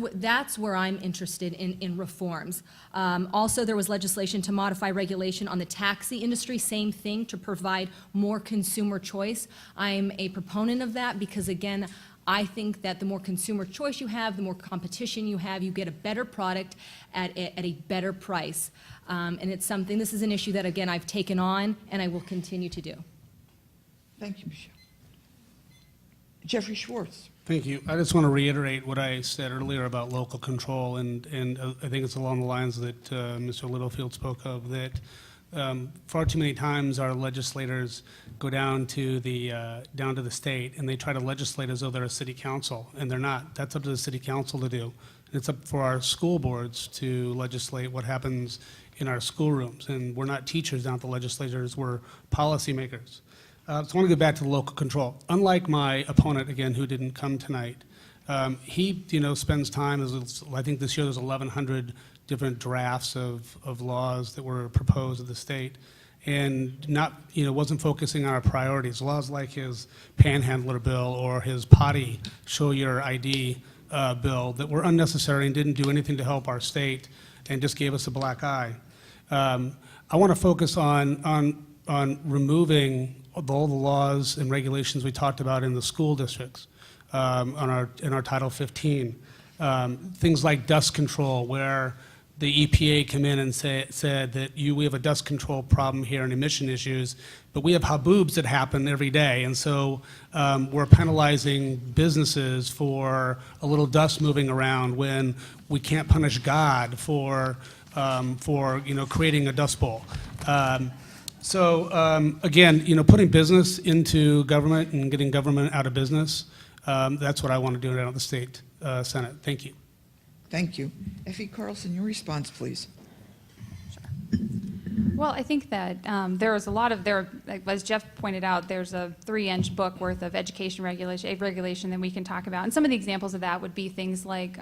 where I'm interested in reforms. Also, there was legislation to modify regulation on the taxi industry, same thing, to provide more consumer choice. I'm a proponent of that because, again, I think that the more consumer choice you have, the more competition you have, you get a better product at a better price. And it's something, this is an issue that, again, I've taken on and I will continue to do. Thank you, Michelle. Jeffrey Schwartz. Thank you. I just want to reiterate what I said earlier about local control, and I think it's along the lines that Mr. Littlefield spoke of, that far too many times our legislators go down to the state and they try to legislate as though they're a city council, and they're not. That's up to the city council to do. And it's up for our school boards to legislate what happens in our schoolrooms. And we're not teachers down at the legislatures, we're policymakers. So I want to go back to the local control. Unlike my opponent, again, who didn't come tonight, he, spends time, I think this year there's 1,100 different drafts of laws that were proposed at the state, and wasn't focusing on our priorities. Laws like his panhandler bill or his potty show your ID bill that were unnecessary and didn't do anything to help our state and just gave us a black eye. I want to focus on removing all the laws and regulations we talked about in the school districts in our Title 15. Things like dust control, where the EPA come in and said that we have a dust control problem here and emission issues, but we have haboobs that happen every day, and so we're penalizing businesses for a little dust moving around when we can't punish God for creating a dust bowl. So again, putting business into government and getting government out of business, that's what I want to do down at the state Senate. Thank you. Thank you. Effie Carlson, your response, please. Well, I think that as Jeff pointed out, there's a 3-inch book worth of education regulation that we can talk about. And some of the examples of that would be things like,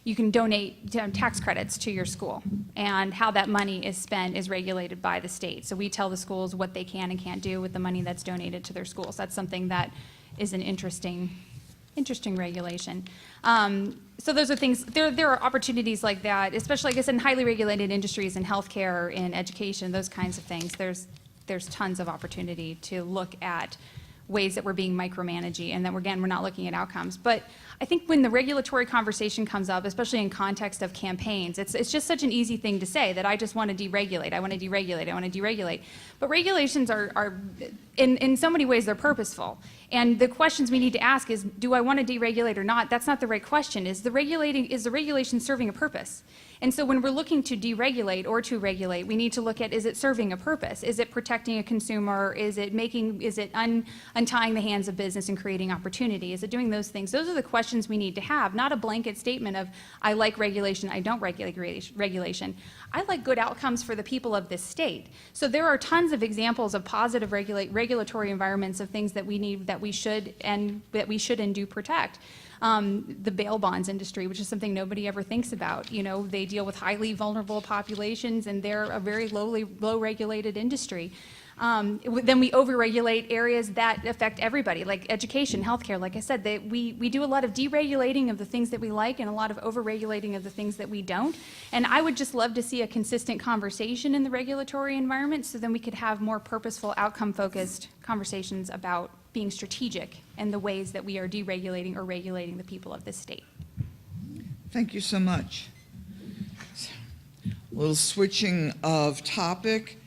you can donate tax credits to your school, and how that money is spent is regulated by the state. So we tell the schools what they can and can't do with the money that's donated to their schools. That's something that is an interesting regulation. So those are things, there are opportunities like that, especially, like I said, in highly regulated industries, in healthcare, in education, those kinds of things. There's tons of opportunity to look at ways that we're being micromanaging, and that, we're not looking at outcomes. But I think when the regulatory conversation comes up, especially in context of campaigns, it's just such an easy thing to say that I just want to deregulate, I want to deregulate, I want to deregulate. But regulations are in so many ways, they're purposeful. And the questions we need to ask is, do I want to deregulate or not? That's not the right question. Is the regulation serving a purpose? And so when we're looking to deregulate or to regulate, we need to look at, is it serving a purpose? Is it protecting a consumer? Is it untying the hands of business and creating opportunity? Is it doing those things? Those are the questions we need to have, not a blanket statement of, I like regulation, I don't regulate regulation. I like good outcomes for the people of this state. So there are tons of examples of positive regulatory environments of things that we need, that we should and do protect. The bail bonds industry, which is something nobody ever thinks about. You know, they deal with highly vulnerable populations, and they're a very low regulated industry. Then we overregulate areas that affect everybody, like education, healthcare. Like I said, we do a lot of deregulating of the things that we like and a lot of overregulating of the things that we don't. And I would just love to see a consistent conversation in the regulatory environment, so then we could have more purposeful, outcome-focused conversations about being strategic in the ways that we are deregulating or regulating the people of this state. Thank you so much. A little switching of topic.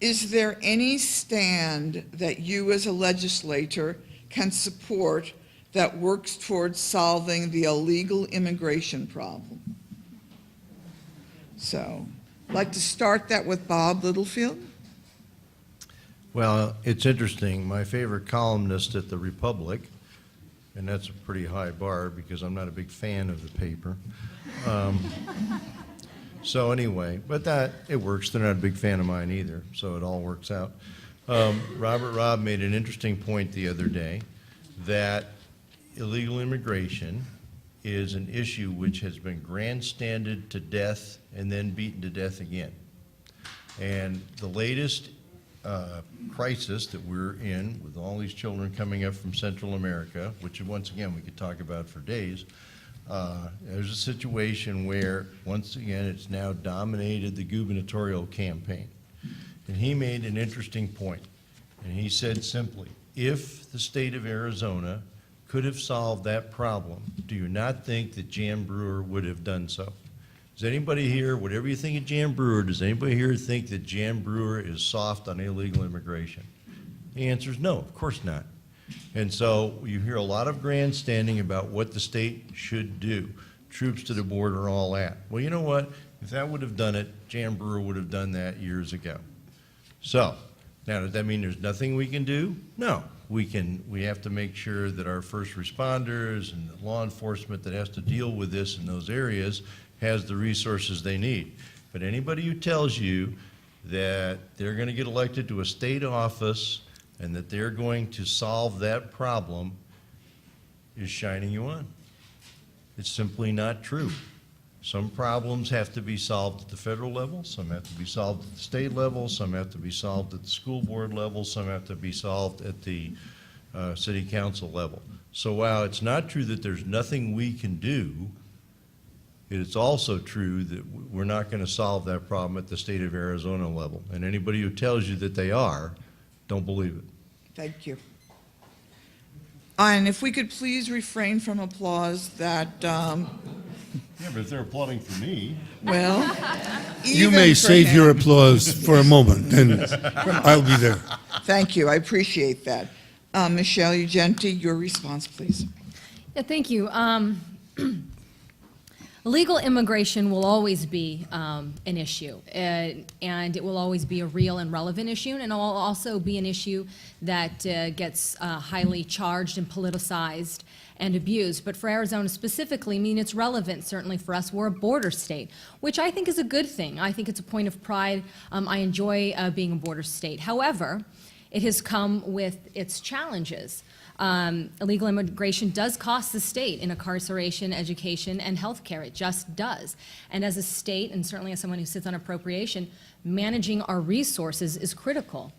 Is there any stand that you as a legislator can support that works towards solving the illegal immigration problem? So, I'd like to start that with Bob Littlefield. Well, it's interesting. My favorite columnist at the Republic, and that's a pretty high bar because I'm not a big fan of the paper. So anyway, but it works. They're not a big fan of mine either, so it all works out. Robert Robb made an interesting point the other day that illegal immigration is an issue which has been grandstanded to death and then beaten to death again. And the latest crisis that we're in, with all these children coming up from Central America, which once again we could talk about for days, there's a situation where, once again, it's now dominated the gubernatorial campaign. And he made an interesting point, and he said simply, if the state of Arizona could have solved that problem, do you not think that Jan Brewer would have done so? Does anybody here, whatever you think of Jan Brewer, does anybody here think that Jan Brewer is soft on illegal immigration? The answer is no, of course not. And so you hear a lot of grandstanding about what the state should do. Troops to the border, all that. Well, you know what? If that would have done it, Jan Brewer would have done that years ago. So, now does that mean there's nothing we can do? No. We have to make sure that our first responders and the law enforcement that has to deal with this in those areas has the resources they need. But anybody who tells you that they're going to get elected to a state office and that they're going to solve that problem is shining you on. It's simply not true. Some problems have to be solved at the federal level, some have to be solved at the state level, some have to be solved at the school board level, some have to be solved at the city council level. So while it's not true that there's nothing we can do, it's also true that we're not going to solve that problem at the state of Arizona level. And anybody who tells you that they are, don't believe it. Thank you. And if we could please refrain from applause that, Yeah, but if they're applauding for me. well, You even may for save him. your applause for a moment, and I'll be there. Thank you, I appreciate that. Michelle Ugenti, your response, please. Yeah, thank you. Illegal immigration will always be an issue, and it will always be a real and relevant issue, and it will also be an issue that gets highly charged and politicized and abused. But for Arizona specifically, I mean, it's relevant certainly for us. We're a border state, which I think is a good thing. I think it's a point of pride. I enjoy being a border state. However, it has come with its challenges. Illegal immigration does cost the state in incarceration, education, and healthcare. It just does. And as a state, and certainly as someone who sits on appropriation, managing our resources is critical,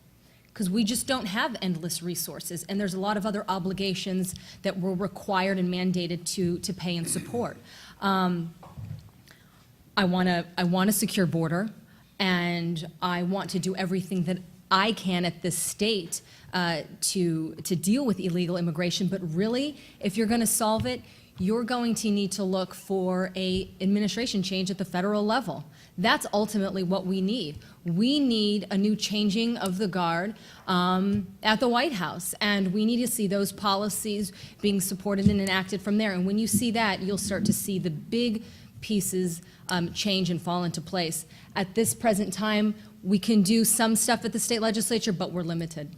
because we just don't have endless resources, and there's a lot of other obligations that we're required and mandated to pay and support. I want a secure border, and I want to do everything that I can at this state to deal with illegal immigration. But really, if you're going to solve it, you're going to need to look for a administration change at the federal level. That's ultimately what we need. We need a new changing of the guard at the White House, and we need to see those policies being supported and enacted from there. And when you see that, you'll start to see the big pieces change and fall into place. At this present time, we can do some stuff at the state legislature, but we're limited.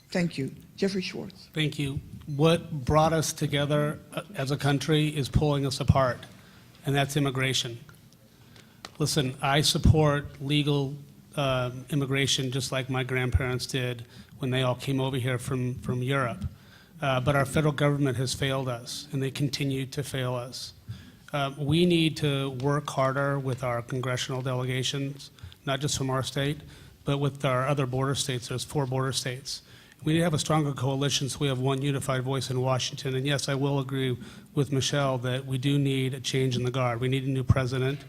Thank you. Jeffrey Schwartz. Thank you. What brought us together as a country is pulling us apart, and that's immigration. Listen, I support legal immigration just like my grandparents did when they all came over here from Europe. But our federal government has failed us, and they continue to fail us. We need to work harder with our congressional delegations, not just from our state, but with our other border states. There's 4 border states. We need to have a stronger coalition so we have one unified voice in Washington. And yes, I will agree with Michelle that we do need a change in the guard. We need a new president,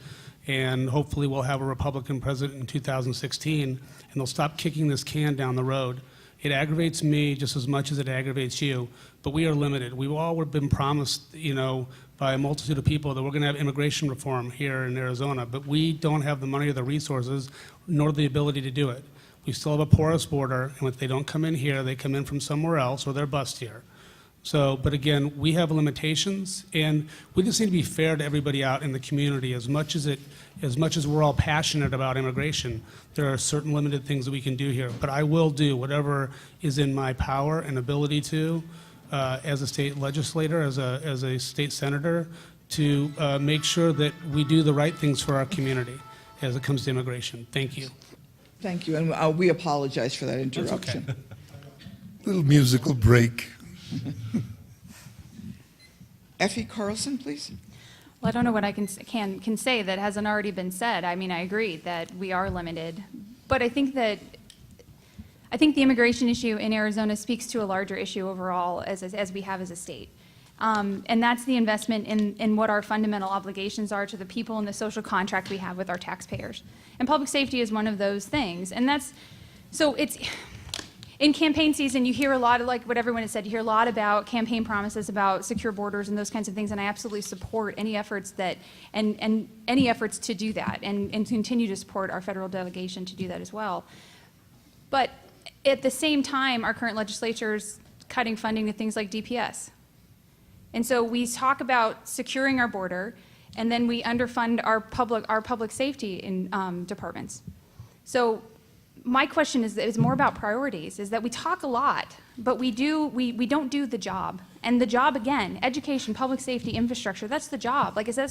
and hopefully we'll have a Republican president in 2016, and they'll stop kicking this can down the road. It aggravates me just as much as it aggravates you, but we are limited. We've all been promised, by a multitude of people that we're going to have immigration reform here in Arizona, but we don't have the money or the resources, nor the ability to do it. We still have a porous border, and if they don't come in here, they come in from somewhere else, or they're bust here. So, but again, we have limitations, and we just need to be fair to everybody out in the community. As much as we're all passionate about immigration, there are certain limited things that we can do here. But I will do whatever is in my power and ability to, as a state legislator, as a state senator, to make sure that we do the right things for our community as it comes to immigration. Thank you. Thank you, and we apologize for that interruption. okay. Little musical break. Effie Carlson, please. Well, I don't know what I can say that hasn't already been said. I mean, I agree that we are limited, but I think the immigration issue in Arizona speaks to a larger issue overall as we have as a state. And that's the investment in what our fundamental obligations are to the people and the social contract we have with our taxpayers. And public safety is one of those things. And so it's, in campaign season, you hear a lot of, like what everyone has said, you hear a lot about campaign promises about secure borders and those kinds of things, and I absolutely support any efforts and any efforts to do that, and continue to support our federal delegation to do that as well. But at the same time, our current legislature's cutting funding to things like DPS. And so we talk about securing our border, and then we underfund our public safety in departments. So my question is more about priorities, is that we talk a lot, but we don't do the job. And the job, again, education, public safety, infrastructure, that's the job. Like I said,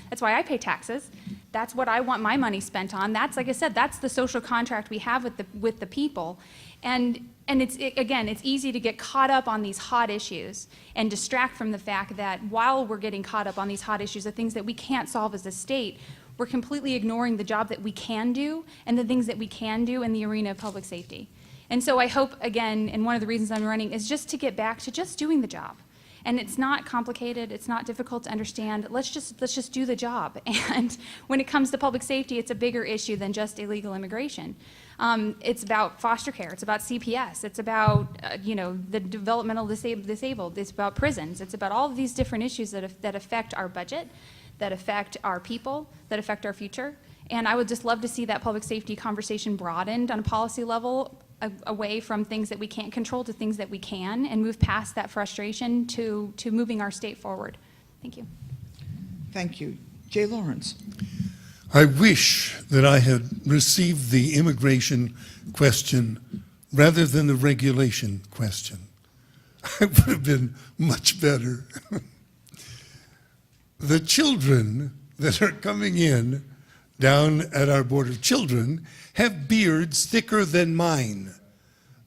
that's why I pay taxes. That's what I want my money spent on. That's, like I said, that's the social contract we have with the people. And it's easy to get caught up on these hot issues and distract from the fact that while we're getting caught up on these hot issues, the things that we can't solve as a state, we're completely ignoring the job that we can do and the things that we can do in the arena of public safety. And so I hope, again, and one of the reasons I'm running is just to get back to just doing the job. And it's not complicated, it's not difficult to understand. Let's just do the job. And when it comes to public safety, it's a bigger issue than just illegal immigration. It's about foster care, it's about CPS, it's about the developmental disabled, it's about prisons, it's about all of these different issues that affect our budget, that affect our people, that affect our future. And I would just love to see that public safety conversation broadened on a policy level, away from things that we can't control to things that we can, and move past that frustration to moving our state forward. Thank you. Thank you. Jay Lawrence. I wish that I had received the immigration question rather than the regulation question. I would have been much better. The children that are coming in down at our Board of Children have beards thicker than mine.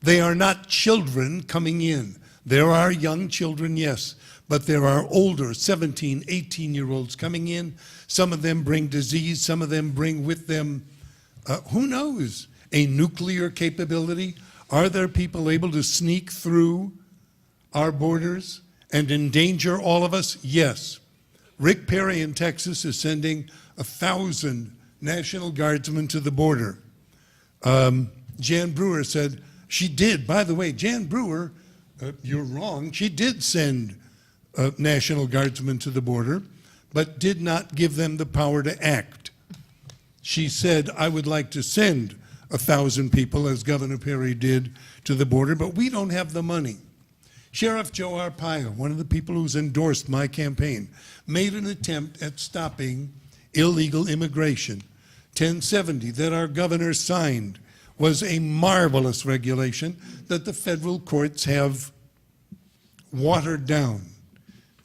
They are not children coming in. There are young children, yes, but there are older 17, 18-year-olds coming in. Some of them bring disease. Some of them bring with them, who knows, a nuclear capability. Are there people able to sneak through our borders and endanger all of us? Yes. Rick Perry in Texas is sending 1,000 National Guardsmen to the border. Jan Brewer said she did. By the way, Jan Brewer, you're wrong. She did send National Guardsmen to the border, but did not give them the power to act. She said, I would like to send 1,000 people, as Governor Perry did, to the border, but we don't have the money. Sheriff Joe Arpaio, one of the people who's endorsed my campaign, made an attempt at stopping illegal immigration. 1070 that our governor signed was a marvelous regulation that the federal courts have watered down.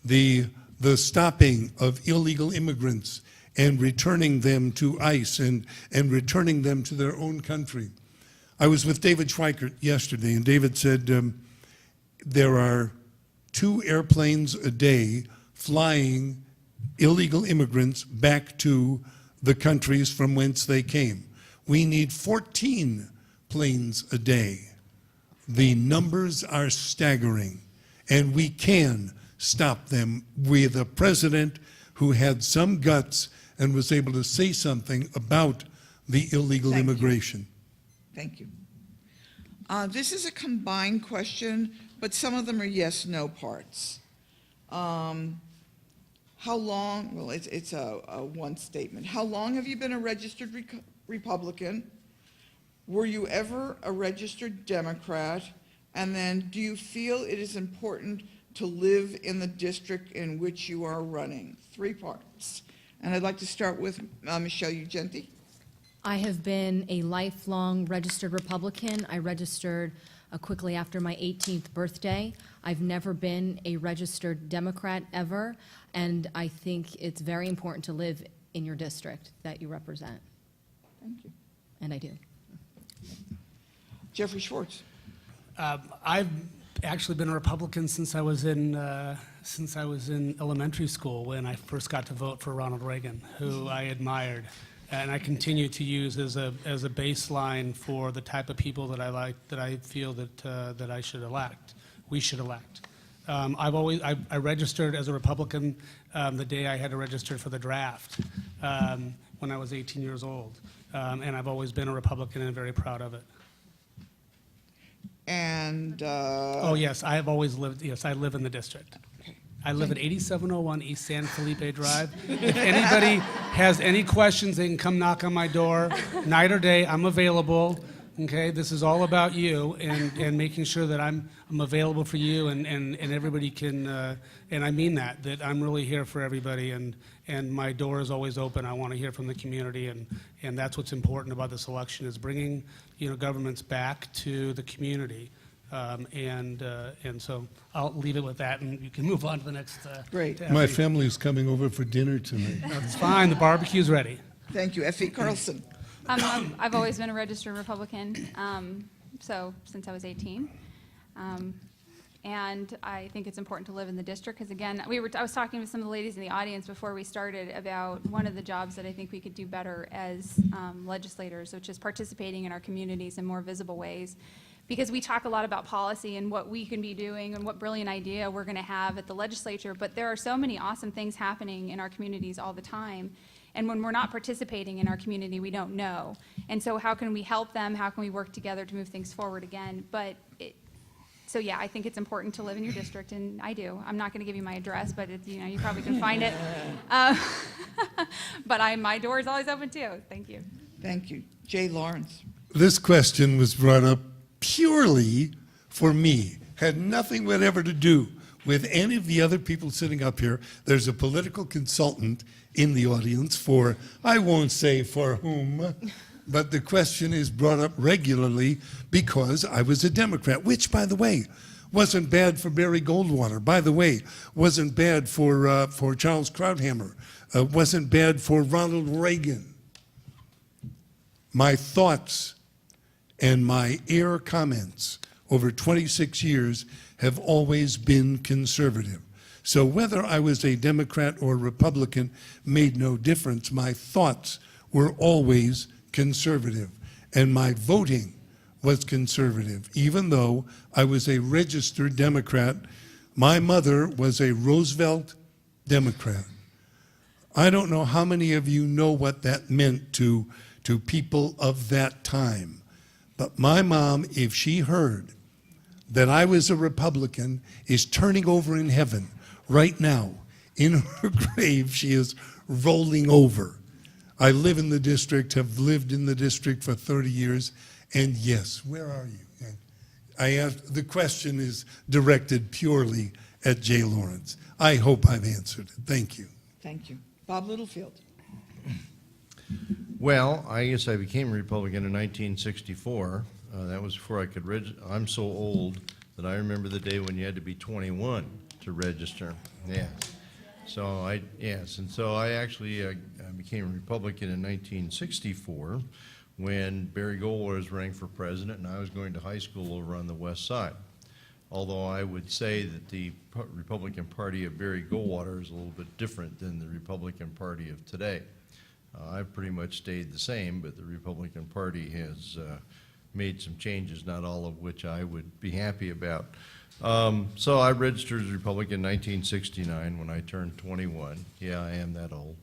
The stopping of illegal immigrants and returning them to ICE and returning them to their own country. I was with David Schweikert yesterday, and David said there are 2 airplanes a day flying illegal immigrants back to the countries from whence they came. We need 14 planes a day. The numbers are staggering, and we can stop them with a president who had some guts and was able to say something about the illegal Thank you. immigration. Thank you. This is a combined question, but some of them are yes/no parts. How long, well, it's a one statement. How long have you been a registered Republican? Were you ever a registered Democrat? And then, do you feel it is important to live in the district in which you are running? 3 parts. And I'd like to start with Michelle Ugenti. I have been a lifelong registered Republican. I registered quickly after my 18th birthday. I've never been a registered Democrat ever, and I think it's very important to live in your district that you represent, Thank you. and I do. Jeffrey Schwartz. I've actually been a Republican since I was in elementary school when I first got to vote for Ronald Reagan, who I admired, and I continue to use as a baseline for the type of people that I like, that I feel that I should elect. We should elect. I registered as a Republican the day I had to register for the draft when I was 18 years old, and I've always been a Republican and very proud of it. And Oh, yes, I have always lived, yes, I live in the district. okay. I live at 8701 East San Felipe Drive. If anybody has any questions, they can come knock on my door, night or day, I'm available. Okay, this is all about you and making sure that I'm available for you and everybody can, and I mean that I'm really here for everybody and my door is always open. I want to hear from the community and that's what's important about this election is bringing, governments back to the community. And so I'll leave it with that and you can move on to the next. Great. to My Effie. family is coming over for dinner tonight. That's fine, the barbecue's ready. Thank you. Effie Carlson. I've always been a registered Republican, so since I was 18. And I think it's important to live in the district because, again, I was talking with some of the ladies in the audience before we started about one of the jobs that I think we could do better as legislators, which is participating in our communities in more visible ways. Because we talk a lot about policy and what we can be doing and what brilliant idea we're going to have at the legislature, but there are so many awesome things happening in our communities all the time. And when we're not participating in our community, we don't know. And so how can we help them? How can we work together to move things forward again? So yeah, I think it's important to live in your district, and I do. I'm not going to give you my address, but you probably can find it. But my door is always open too. Thank you. Thank you. Jay Lawrence. This question was brought up purely for me, had nothing whatever to do with any of the other people sitting up here. There's a political consultant in the audience for, I won't say for whom, but the question is brought up regularly because I was a Democrat, which, by the way, wasn't bad for Barry Goldwater. By the way, wasn't bad for Charles Krauthammer. Wasn't bad for Ronald Reagan. My thoughts and my air comments over 26 years have always been conservative. So whether I was a Democrat or Republican made no difference. My thoughts were always conservative, and my voting was conservative. Even though I was a registered Democrat, my mother was a Roosevelt Democrat. I don't know how many of you know what that meant to people of that time, but my mom, if she heard that I was a Republican, is turning over in heaven right now. In her grave, she is rolling over. I live in the district, have lived in the district for 30 years, and yes, where are you? I asked, the question is directed purely at Jay Lawrence. I hope I've answered it. Thank you. Thank you. Bob Littlefield. Well, I guess I became a Republican in 1964. That was before I could I'm so old that I remember the day when you had to be 21 to register. Yeah. So and so I actually I became a Republican in 1964 when Barry Goldwater was running for president and I was going to high school over on the west side. Although I would say that the Republican Party of Barry Goldwater is a little bit different than the Republican Party of today. I've pretty much stayed the same, but the Republican Party has made some changes, not all of which I would be happy about. So I registered as a Republican in 1969 when I turned 21. Yeah, I am that old,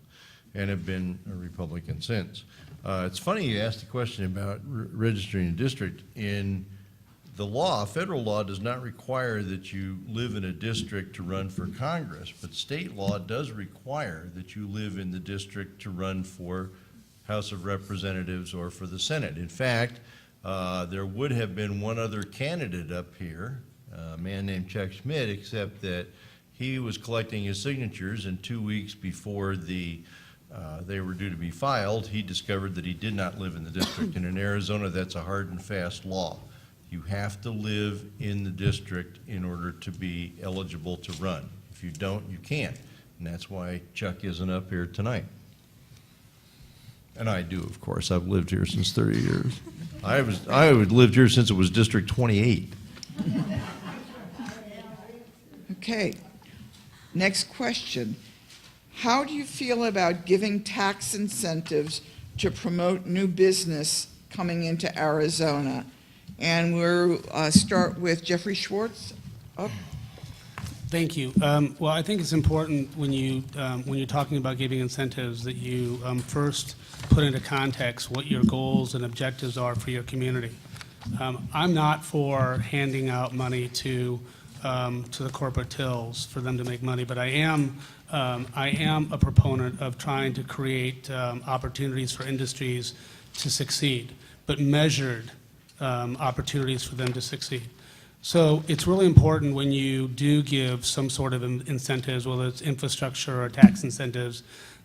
and have been a Republican since. It's funny you asked the question about registering a district. In the law, federal law does not require that you live in a district to run for Congress, but state law does require that you live in the district to run for House of Representatives or for the Senate. In fact, there would have been one other candidate up here, a man named Chuck Schmidt, except that he was collecting his signatures, and 2 weeks before they were due to be filed, he discovered that he did not live in the district. And in Arizona, that's a hard and fast law. You have to live in the district in order to be eligible to run. If you don't, you can't. And that's why Chuck isn't up here tonight. And I do, of course. I've lived here since 30 years. I lived here since it was District 28. Okay. Next question. How do you feel about giving tax incentives to promote new business coming into Arizona? And we'll start with Jeffrey Schwartz. Up. Thank you. Well, I think it's important when you're talking about giving incentives that you first put into context what your goals and objectives are for your community. I'm not for handing out money to the corporate tills for them to make money, but I am a proponent of trying to create opportunities for industries to succeed, but measured opportunities for them to succeed. So it's really important when you do give some sort of incentives, whether it's infrastructure or tax incentives,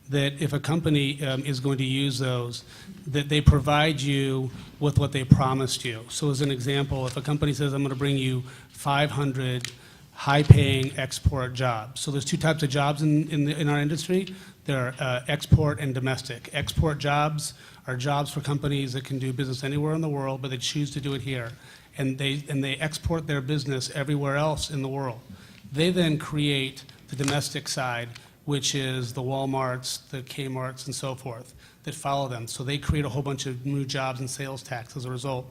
that if a company is going to use those, that they provide you with what they promised you. So as an example, if a company says, I'm going to bring you 500 high-paying export jobs. So there's two types of jobs in our industry. There are export and domestic. Export jobs are jobs for companies that can do business anywhere in the world, but they choose to do it here. And they export their business everywhere else in the world. They then create the domestic side, which is the Walmarts, the Kmarts, and so forth, that follow them. So they create a whole bunch of new jobs and sales tax as a result.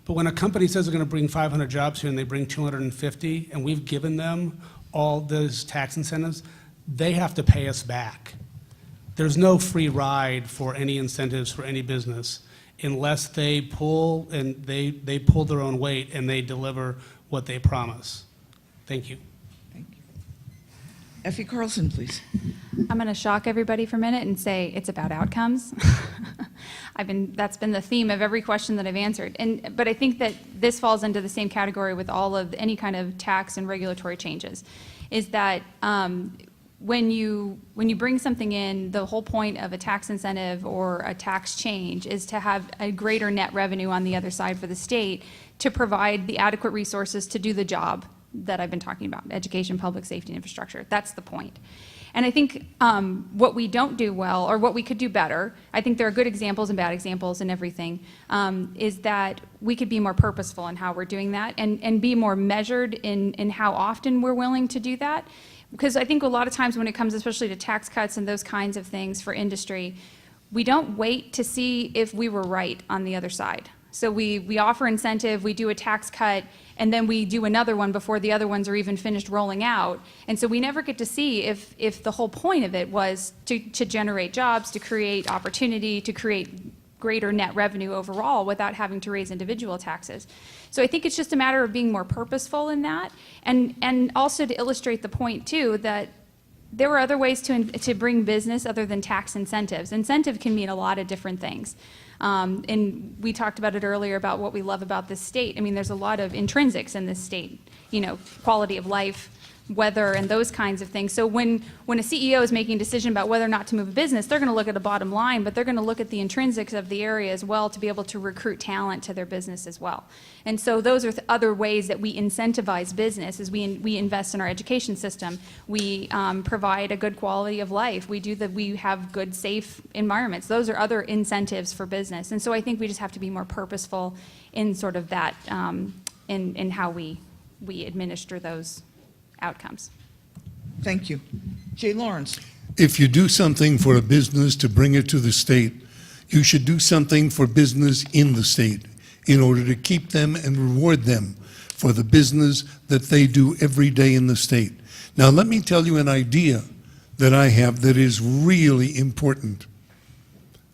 But when a company says they're going to bring 500 jobs here and they bring 250, and we've given them all those tax incentives, they have to pay us back. There's no free ride for any incentives for any business unless they pull their own weight and they deliver what they promise. Thank you. Thank you. Effie Carlson, please. I'm going to shock everybody for a minute and say it's about outcomes. That's been the theme of every question that I've answered. But I think that this falls into the same category with all of any kind of tax and regulatory changes, is that when you bring something in, the whole point of a tax incentive or a tax change is to have a greater net revenue on the other side for the state to provide the adequate resources to do the job that I've been talking about, education, public safety, and infrastructure. That's the point. And I think what we don't do well, or what we could do better, I think there are good examples and bad examples and everything, is that we could be more purposeful in how we're doing that and be more measured in how often we're willing to do that. Because I think a lot of times when it comes especially to tax cuts and those kinds of things for industry, we don't wait to see if we were right on the other side. So we offer incentive, we do a tax cut, and then we do another one before the other ones are even finished rolling out. And so we never get to see if the whole point of it was to generate jobs, to create opportunity, to create greater net revenue overall without having to raise individual taxes. So I think it's just a matter of being more purposeful in that, and also to illustrate the point too that there are other ways to bring business other than tax incentives. Incentive can mean a lot of different things. And we talked about it earlier about what we love about this state. I mean, there's a lot of intrinsics in this state, you know, quality of life, weather, and those kinds of things. So when a CEO is making a decision about whether or not to move a business, they're going to look at the bottom line, but they're going to look at the intrinsics of the area as well to be able to recruit talent to their business as well. And so those are other ways that we incentivize business is we invest in our education system. We provide a good quality of life. We have good, safe environments. Those are other incentives for business. And so I think we just have to be more purposeful in sort of that, in how we administer those outcomes. Thank you. Jay Lawrence. If you do something for a business to bring it to the state, you should do something for business in the state in order to keep them and reward them for the business that they do every day in the state. Now, let me tell you an idea that I have that is really important.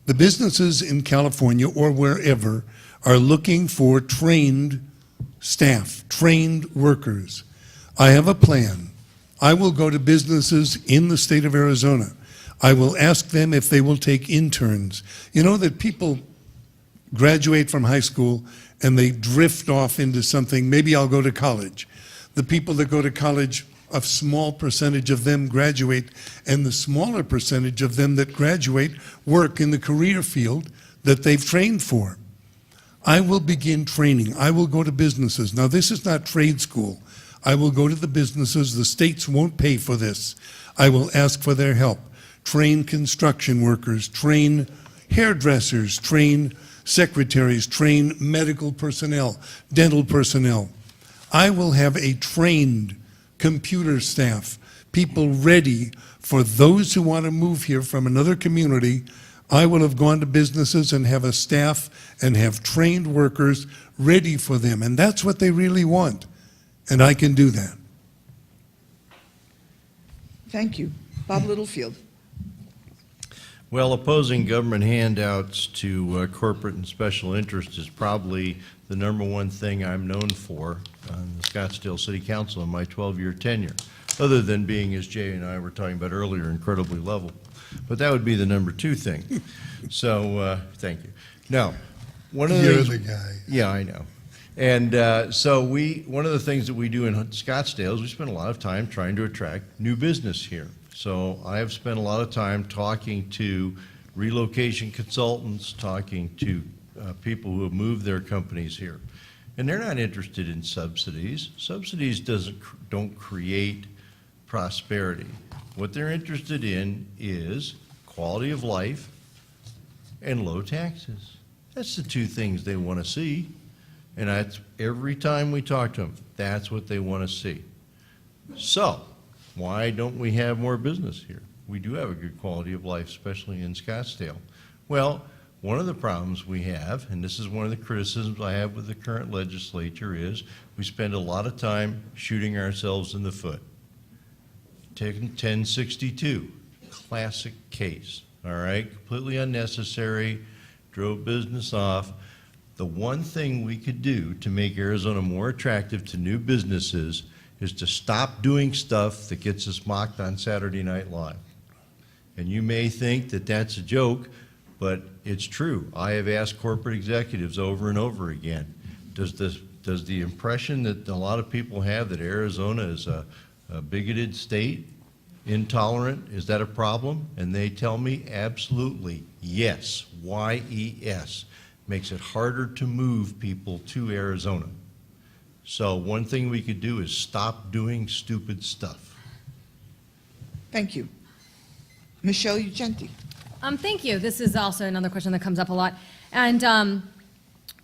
The businesses in California or wherever are looking for trained staff, trained workers. I have a plan. I will go to businesses in the state of Arizona. I will ask them if they will take interns. You know that people graduate from high school and they drift off into something, maybe I'll go to college. The people that go to college, a small percentage of them graduate, and the smaller percentage of them that graduate work in the career field that they've trained for. I will begin training. I will go to businesses. Now, this is not trade school. I will go to the businesses. The states won't pay for this. I will ask for their help. Train construction workers, train hairdressers, train secretaries, train medical personnel, dental personnel. I will have a trained computer staff, people ready for those who want to move here from another community. I will have gone to businesses and have a staff and have trained workers ready for them. And that's what they really want. And I can do that. Thank you. Bob Littlefield. Well, opposing government handouts to corporate and special interests is probably the number one thing I'm known for on the Scottsdale City Council in my 12-year tenure, other than being, as Jay and I were talking about earlier, incredibly level. But that would be the number two thing. So, thank you. Now, one of the You're things, the guy. Yeah, I know. And so one of the things that we do in Scottsdale is we spend a lot of time trying to attract new business here. So I have spent a lot of time talking to relocation consultants, talking to people who have moved their companies here. And they're not interested in subsidies. Subsidies don't create prosperity. What they're interested in is quality of life and low taxes. That's the two things they want to see. And that's every time we talk to them, that's what they want to see. So, why don't we have more business here? We do have a good quality of life, especially in Scottsdale. Well, one of the problems we have, and this is one of the criticisms I have with the current legislature, is we spend a lot of time shooting ourselves in the foot. Taking 1062, classic case, all right? Completely unnecessary, drove business off. The one thing we could do to make Arizona more attractive to new businesses is to stop doing stuff that gets us mocked on Saturday Night Live. And you may think that that's a joke, but it's true. I have asked corporate executives over and over again, does the impression that a lot of people have that Arizona is a bigoted state, intolerant, is that a problem? And they tell me absolutely yes, Y-E-S. Makes it harder to move people to Arizona. So one thing we could do is stop doing stupid stuff. Thank you. Michelle Ugenti. Thank you. This is also another question that comes up a lot. And,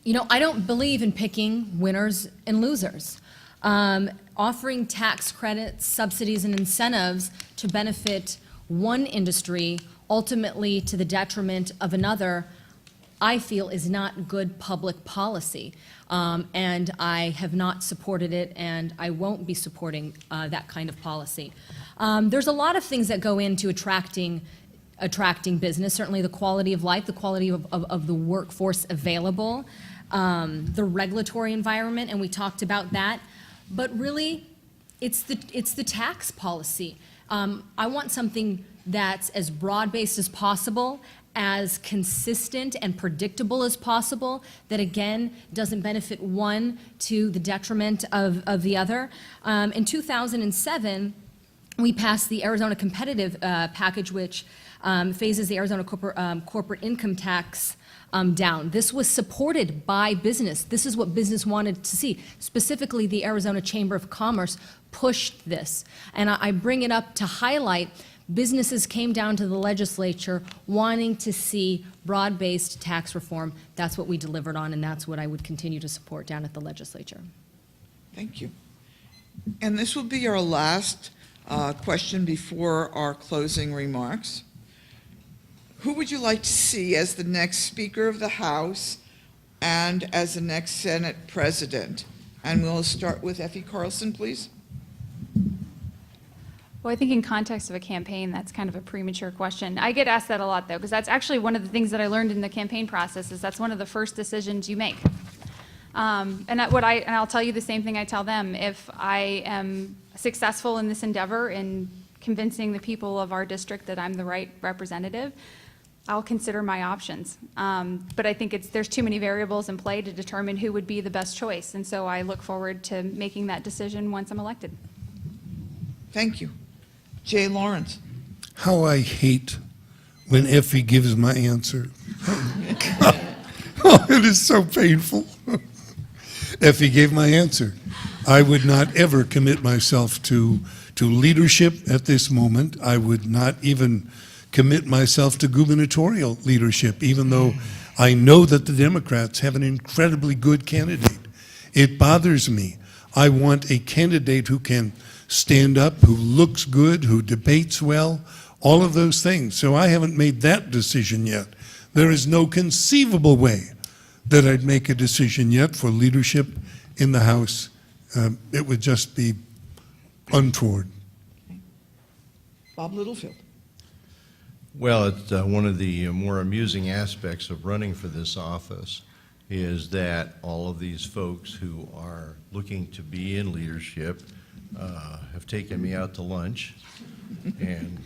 you know, I don't believe in picking winners and losers. Offering tax credits, subsidies, and incentives to benefit one industry, ultimately to the detriment of another, I feel is not good public policy. And I have not supported it, and I won't be supporting that kind of policy. There's a lot of things that go into attracting business, certainly the quality of life, the quality of the workforce available, the regulatory environment, and we talked about that. But really, it's the tax policy. I want something that's as broad-based as possible, as consistent and predictable as possible, that again, doesn't benefit one to the detriment of the other. In 2007, we passed the Arizona Competitive Package, which phases the Arizona corporate income tax down. This was supported by business. This is what business wanted to see. Specifically, the Arizona Chamber of Commerce pushed this. And I bring it up to highlight businesses came down to the legislature wanting to see broad-based tax reform. That's what we delivered on, and that's what I would continue to support down at the legislature. Thank you. And this will be our last question before our closing remarks. Who would you like to see as the next Speaker of the House and as the next Senate President? And we'll start with Effie Carlson, please. Well, I think in context of a campaign, that's kind of a premature question. I get asked that a lot, though, because that's actually one of the things that I learned in the campaign process, is that's one of the first decisions you make. And I'll tell you the same thing I tell them. If I am successful in this endeavor in convincing the people of our district that I'm the right representative, I'll consider my options. But I think there's too many variables in play to determine who would be the best choice. And so I look forward to making that decision once I'm elected. Thank you. Jay Lawrence. How I hate when Effie gives my answer. Oh, it is so painful. Effie gave my answer. I would not ever commit myself to leadership at this moment. I would not even commit myself to gubernatorial leadership, even though I know that the Democrats have an incredibly good candidate. It bothers me. I want a candidate who can stand up, who looks good, who debates well, all of those things. So I haven't made that decision yet. There is no conceivable way that I'd make a decision yet for leadership in the House. It would just be untoward. Bob Littlefield. Well, it's one of the more amusing aspects of running for this office is that all of these folks who are looking to be in leadership have taken me out to lunch and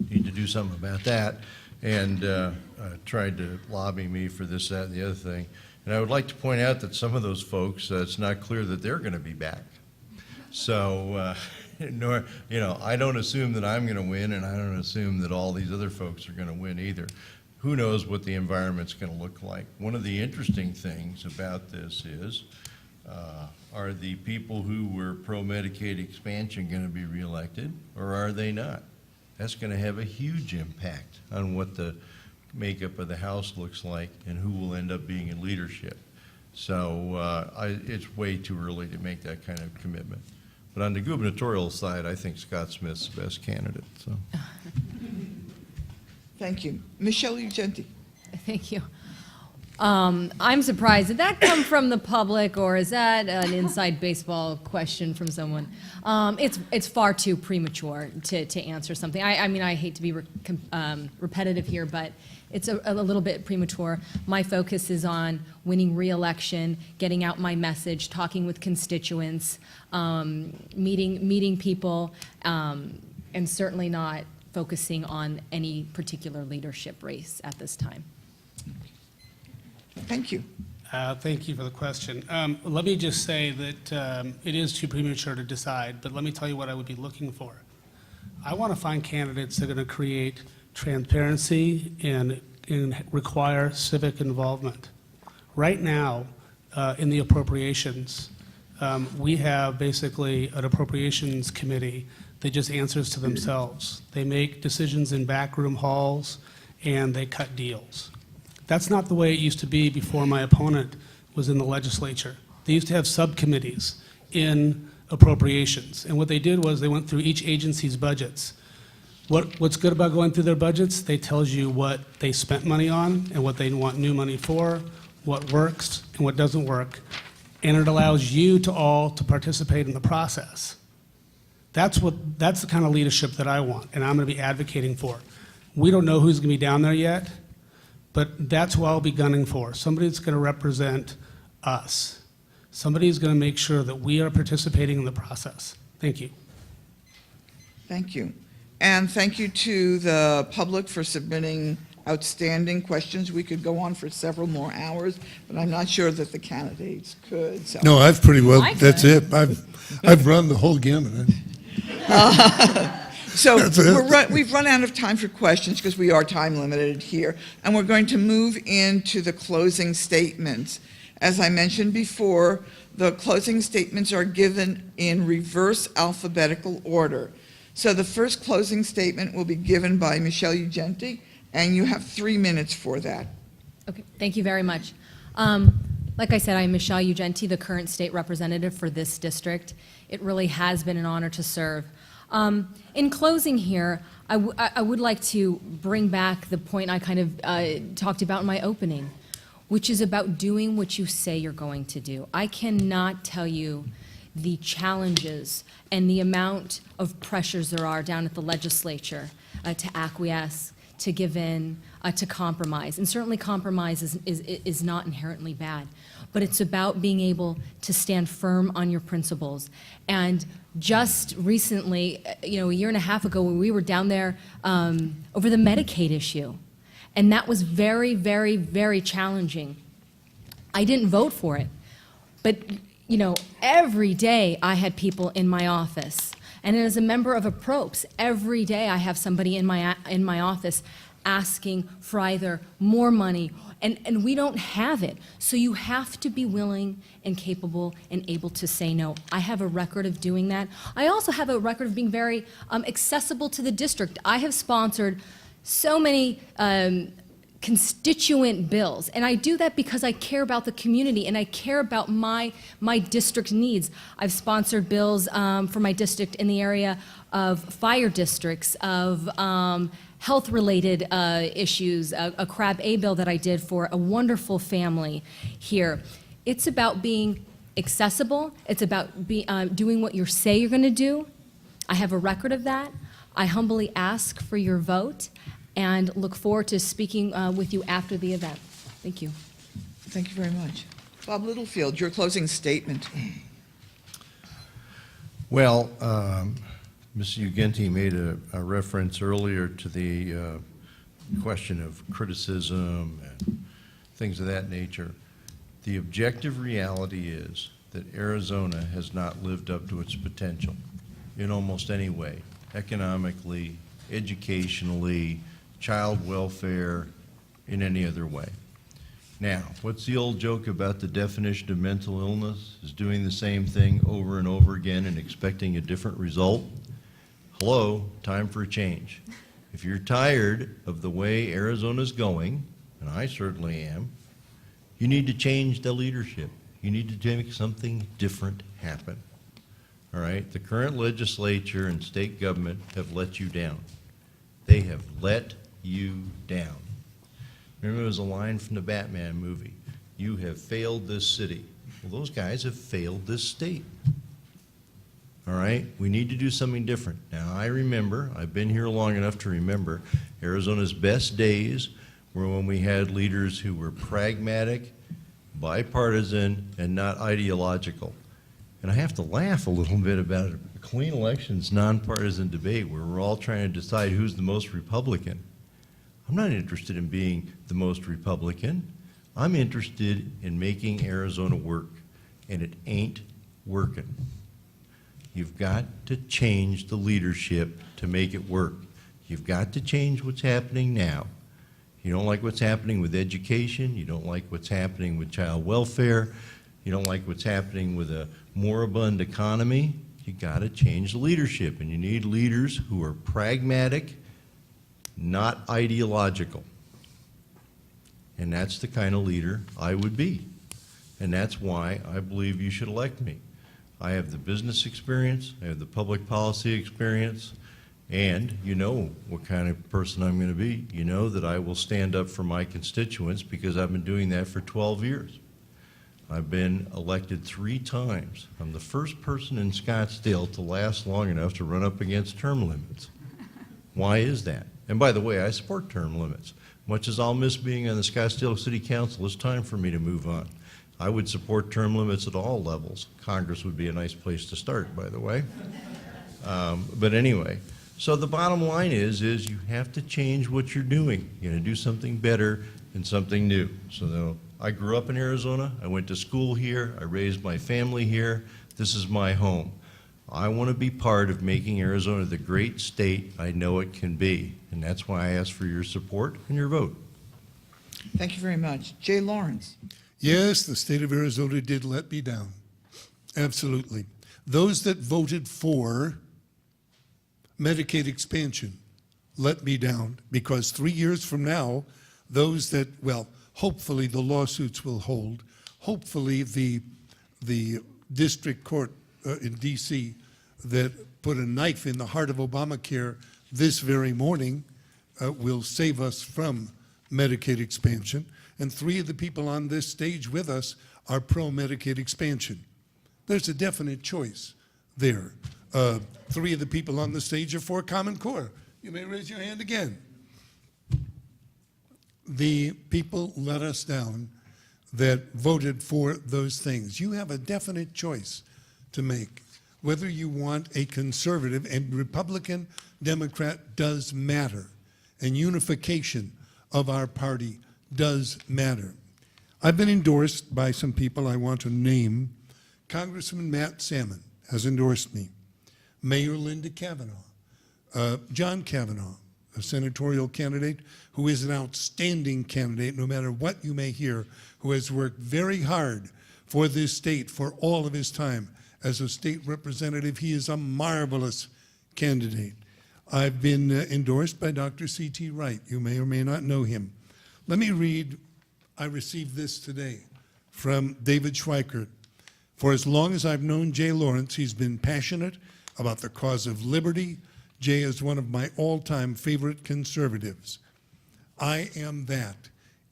need to do something about that, and tried to lobby me for this, that, and the other thing. And I would like to point out that some of those folks, it's not clear that they're going to be back. So, I don't assume that I'm going to win, and I don't assume that all these other folks are going to win either. Who knows what the environment's going to look like? One of the interesting things about this is, are the people who were pro-Medicaid expansion going to be reelected, or are they not? That's going to have a huge impact on what the makeup of the House looks like and who will end up being in leadership. So it's way too early to make that kind of commitment. But on the gubernatorial side, I think Scott Smith's the best candidate. So. Thank you. Michelle Ugenti. Thank you. I'm surprised. Did that come from the public, or is that an inside baseball question from someone? It's far too premature to answer something. I mean, I hate to be repetitive here, but it's a little bit premature. My focus is on winning re-election, getting out my message, talking with constituents, meeting people, and certainly not focusing on any particular leadership race at this time. Thank you. Thank you for the question. Let me just say that it is too premature to decide, but let me tell you what I would be looking for. I want to find candidates that are going to create transparency and require civic involvement. Right now, in the appropriations, we have basically an appropriations committee that just answers to themselves. They make decisions in backroom halls, and they cut deals. That's not the way it used to be before my opponent was in the legislature. They used to have subcommittees in appropriations, and what they did was they went through each agency's budgets. What's good about going through their budgets? They tells you what they spent money on and what they want new money for, what works and what doesn't work, and it allows you to all to participate in the process. That's the kind of leadership that I want, and I'm going to be advocating for. We don't know who's going to be down there yet, but that's who I'll be gunning for. Somebody that's going to represent us. Somebody who's going to make sure that we are participating in the process. Thank you. Thank you. And thank you to the public for submitting outstanding questions. We could go on for several more hours, but I'm not sure that the candidates could. So. No, I've pretty well, I that's it. I've run the whole gamut. So That's it. we've run out of time for questions because we are time limited here, and we're going to move into the closing statements. As I mentioned before, the closing statements are given in reverse alphabetical order. So the first closing statement will be given by Michelle Ugenti, and you have 3 minutes for that. Okay, thank you very much. Like I said, I'm Michelle Ugenti, the current state representative for this district. It really has been an honor to serve. In closing here, I would like to bring back the point I kind of talked about in my opening, which is about doing what you say you're going to do. I cannot tell you the challenges and the amount of pressures there are down at the legislature to acquiesce, to give in, to compromise. And certainly compromise is not inherently bad, but it's about being able to stand firm on your principles. And just recently, a year and a half ago, when we were down there over the Medicaid issue, and that was very, very, very challenging. I didn't vote for it, but every day I had people in my office. And as a member of APROPS, every day I have somebody in my office asking for either more money, and we don't have it. So you have to be willing and capable and able to say no. I have a record of doing that. I also have a record of being very accessible to the district. I have sponsored so many constituent bills, and I do that because I care about the community and I care about my district needs. I've sponsored bills for my district in the area of fire districts, of health-related issues, a Crab A bill that I did for a wonderful family here. It's about being accessible. It's about doing what you say you're going to do. I have a record of that. I humbly ask for your vote and look forward to speaking with you after the event. Thank you. Thank you very much. Bob Littlefield, your closing statement. Well, Ms. Ugenti made a reference earlier to the question of criticism and things of that nature. The objective reality is that Arizona has not lived up to its potential in almost any way, economically, educationally, child welfare, in any other way. Now, what's the old joke about the definition of mental illness? Is doing the same thing over and over again and expecting a different result? Hello, time for a change. If you're tired of the way Arizona's going, and I certainly am, you need to change the leadership. You need to make something different happen. All right? The current legislature and state government have let you down. They have let you down. Remember, there was a line from the Batman movie. You have failed this city. Well, those guys have failed this state. All right? We need to do something different. Now, I remember, I've been here long enough to remember, Arizona's best days were when we had leaders who were pragmatic, bipartisan, and not ideological. And I have to laugh a little bit about it. A clean elections, nonpartisan debate where we're all trying to decide who's the most Republican. I'm not interested in being the most Republican. I'm interested in making Arizona work, and it ain't working. You've got to change the leadership to make it work. You've got to change what's happening now. You don't like what's happening with education. You don't like what's happening with child welfare. You don't like what's happening with a moribund economy. you got to change the leadership, and you need leaders who are pragmatic, not ideological. And that's the kind of leader I would be. And that's why I believe you should elect me. I have the business experience, I have the public policy experience, and you know what kind of person I'm going to be. You know that I will stand up for my constituents because I've been doing that for 12 years. I've been elected 3 times. I'm the first person in Scottsdale to last long enough to run up against term limits. Why is that? And by the way, I support term limits. Much as I'll miss being on the Scottsdale City Council, it's time for me to move on. I would support term limits at all levels. Congress would be a nice place to start, by the way. But anyway, so the bottom line is you have to change what you're doing. You're going to do something better and something new. So I grew up in Arizona. I went to school here. I raised my family here. This is my home. I want to be part of making Arizona the great state I know it can be. And that's why I ask for your support and your vote. Thank you very much. Jay Lawrence. Yes, the state of Arizona did let me down. Absolutely. Those that voted for Medicaid expansion let me down because 3 years from now, those that, well, hopefully the lawsuits will hold. Hopefully the district court in D.C. that put a knife in the heart of Obamacare this very morning will save us from Medicaid expansion. And 3 of the people on this stage with us are pro-Medicaid expansion. There's a definite choice there. 3 of the people on the stage are for Common Core. You may raise your hand again. The people let us down that voted for those things. You have a definite choice to make. Whether you want a conservative, and Republican, Democrat does matter, and unification of our party does matter. I've been endorsed by some people I want to name. Congressman Matt Salmon has endorsed me. Mayor Linda Kavanaugh, John Kavanaugh, a senatorial candidate who is an outstanding candidate, no matter what you may hear, who has worked very hard for this state for all of his time as a state representative. He is a marvelous candidate. I've been endorsed by Dr. C.T. Wright. You may or may not know him. Let me read, I received this today from David Schweikert. For as long as I've known Jay Lawrence, he's been passionate about the cause of liberty. Jay is one of my all-time favorite conservatives. I am that.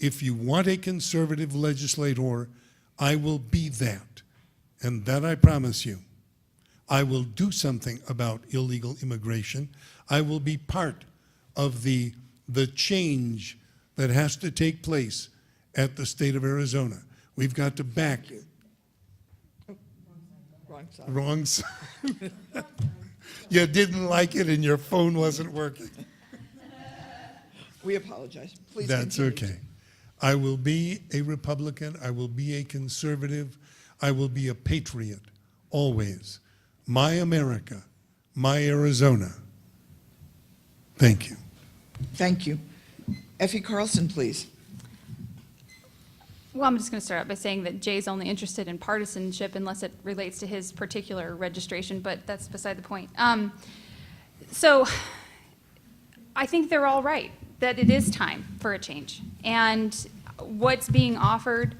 If you want a conservative legislator, I will be that. And that I promise you. I will do something about illegal immigration. I will be part of the change that has to take place at the state of Arizona. We've got to back it. Wrong side. Wrong side. You didn't like it and your phone wasn't working. We apologize. Please That's continue. okay. I will be a Republican. I will be a conservative. I will be a patriot, always. My America, my Arizona. Thank you. Thank you. Effie Carlson, please. Well, I'm just going to start out by saying that Jay's only interested in partisanship unless it relates to his particular registration, but that's beside the point. So I think they're all right, that it is time for a change. And what's being offered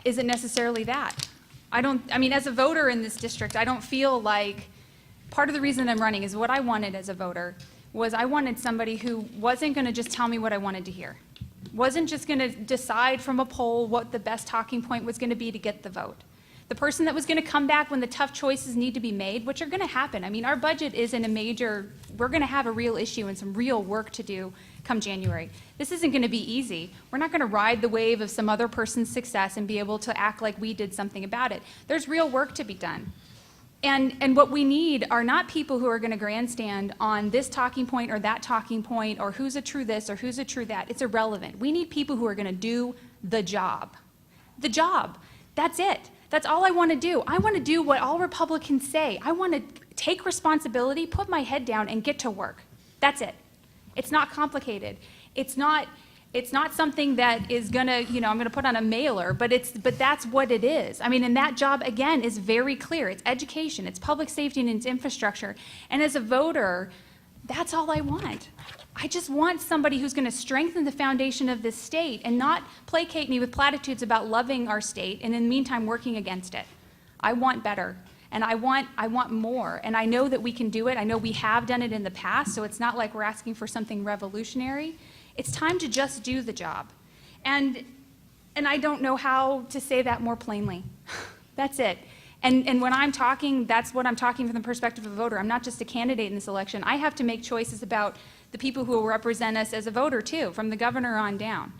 isn't necessarily that. I mean, as a voter in this district, I don't feel like, part of the reason I'm running is what I wanted as a voter was I wanted somebody who wasn't going to just tell me what I wanted to hear. Wasn't just going to decide from a poll what the best talking point was going to be to get the vote. The person that was going to come back when the tough choices need to be made, which are going to happen. I mean, our budget is in a major, we're going to have a real issue and some real work to do come January. This isn't going to be easy. We're not going to ride the wave of some other person's success and be able to act like we did something about it. There's real work to be done. And what we need are not people who are going to grandstand on this talking point or that talking point or who's a true this or who's a true that. It's irrelevant. We need people who are going to do the job. The job. That's it. That's all I want to do. I want to do what all Republicans say. I want to take responsibility, put my head down, and get to work. That's it. It's not complicated. It's not It's not something that is gonna, I'm gonna put on a mailer, but that's what it is. I mean, and that job, again, is very clear. It's education, it's public safety, and it's infrastructure. And as a voter, that's all I want. I just want somebody who's gonna strengthen the foundation of this state and not placate me with platitudes about loving our state and in the meantime working against it. I want better. And I want more, and I know that we can do it. I know we have done it in the past, so it's not like we're asking for something revolutionary. It's time to just do the job. And I don't know how to say that more plainly. That's it. And when I'm talking, that's what I'm talking from the perspective of a voter. I'm not just a candidate in this election. I have to make choices about the people who will represent us as a voter too, from the governor on down.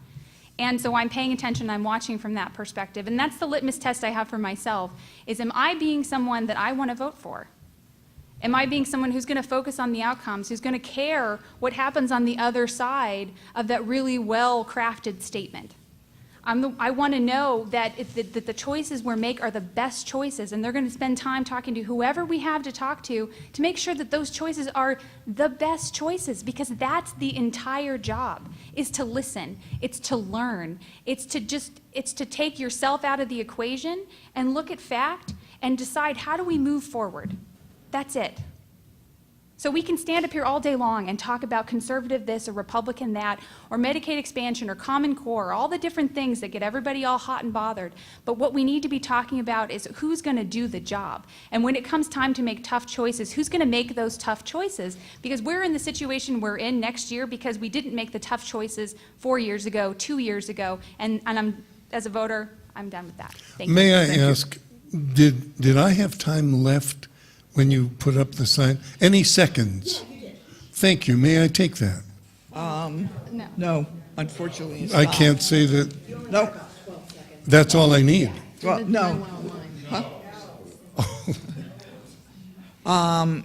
And so I'm paying attention, I'm watching from that perspective. And that's the litmus test I have for myself, is am I being someone that I want to vote for? Am I being someone who's going to focus on the outcomes, who's going to care what happens on the other side of that really well-crafted statement? I want to know that the choices we make are the best choices, and they're going to spend time talking to whoever we have to talk to make sure that those choices are the best choices, because that's the entire job, is to listen, it's to learn, it's to take yourself out of the equation and look at fact and decide, how do we move forward? That's it. So we can stand up here all day long and talk about conservative this or Republican that, or Medicaid expansion or Common Core, all the different things that get everybody all hot and bothered. But what we need to be talking about is who's going to do the job. And when it comes time to make tough choices, who's going to make those tough choices? Because we're in the situation we're in next year because we didn't make the tough choices 4 years ago, 2 years ago, and I'm, as a voter, I'm done with that. Thank you. May I ask, did I have time left when you put up the sign? Any seconds? Yeah, you did. Thank you. May I take that? No, unfortunately, it's I not. can't say that. No. That's all I need. Well, no. Huh?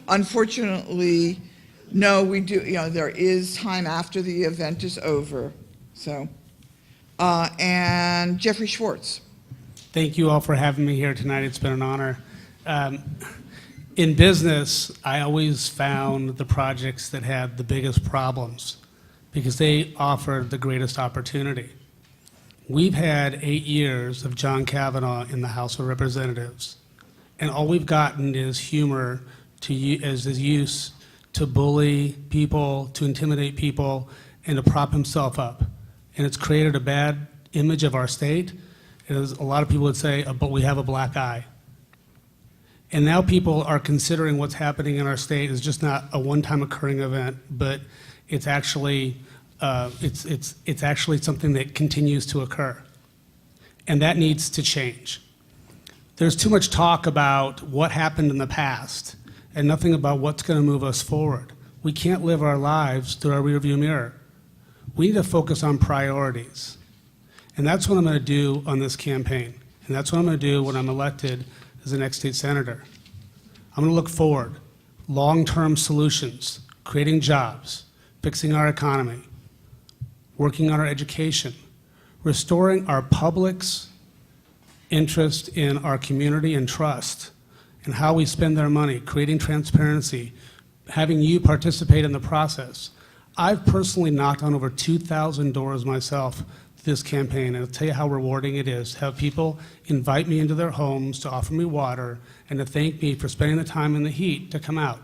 Unfortunately, no, we do, there is time after the event is over, so. And Jeffrey Schwartz. Thank you all for having me here tonight. It's been an honor. In business, I always found the projects that had the biggest problems because they offered the greatest opportunity. We've had 8 years of John Kavanaugh in the House of Representatives, and all we've gotten is humor as his use to bully people, to intimidate people, and to prop himself up. And it's created a bad image of our state. As a lot of people would say, but we have a black eye. And now people are considering what's happening in our state is just not a one-time occurring event, but it's actually it's actually something that continues to occur, and that needs to change. There's too much talk about what happened in the past, and nothing about what's going to move us forward. We can't live our lives through our rearview mirror. We need to focus on priorities, and that's what I'm going to do on this campaign, and that's what I'm going to do when I'm elected as the next state senator. I'm going to look forward, long-term solutions, creating jobs, fixing our economy, working on our education, restoring our public's interest in our community and trust, and how we spend their money, creating transparency, having you participate in the process. I've personally knocked on over 2,000 doors myself this campaign, and I'll tell you how rewarding it is to have people invite me into their homes, to offer me water, and to thank me for spending the time in the heat to come out.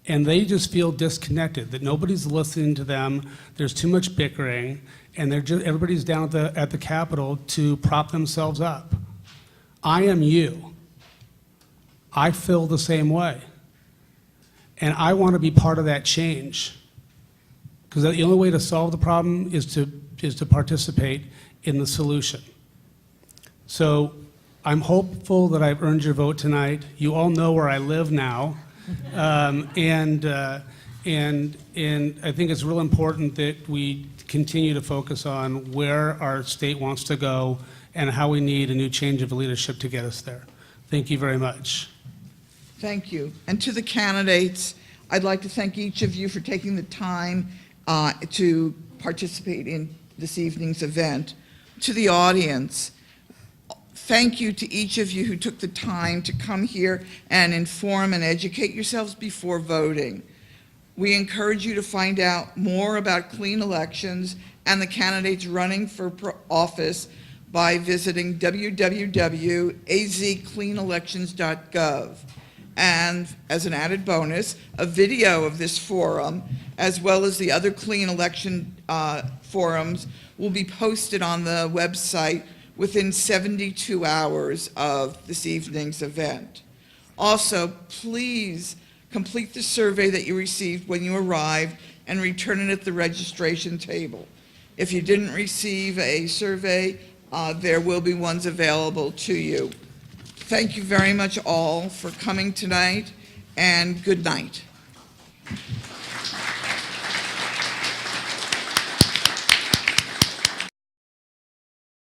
And they just feel disconnected, that nobody's listening to them, there's too much bickering, and everybody's down at the Capitol to prop themselves up. I am you. I feel the same way. And I want to be part of that change. Because the only way to solve the problem is to participate in the solution. So I'm hopeful that I've earned your vote tonight. You all know where I live now. And I think it's real important that we continue to focus on where our state wants to go and how we need a new change of leadership to get us there. Thank you very much. Thank you. And to the candidates, I'd like to thank each of you for taking the time to participate in this evening's event. To the audience, thank you to each of you who took the time to come here and inform and educate yourselves before voting. We encourage you to find out more about clean elections and the candidates running for office by visiting www.azcleanelections.gov. And as an added bonus, a video of this forum, as well as the other clean election forums, will be posted on the website within 72 hours of this evening's event. Also, please complete the survey that you received when you arrived and return it at the registration table. If you didn't receive a survey, there will be ones available to you. Thank you very much all for coming tonight, and good night.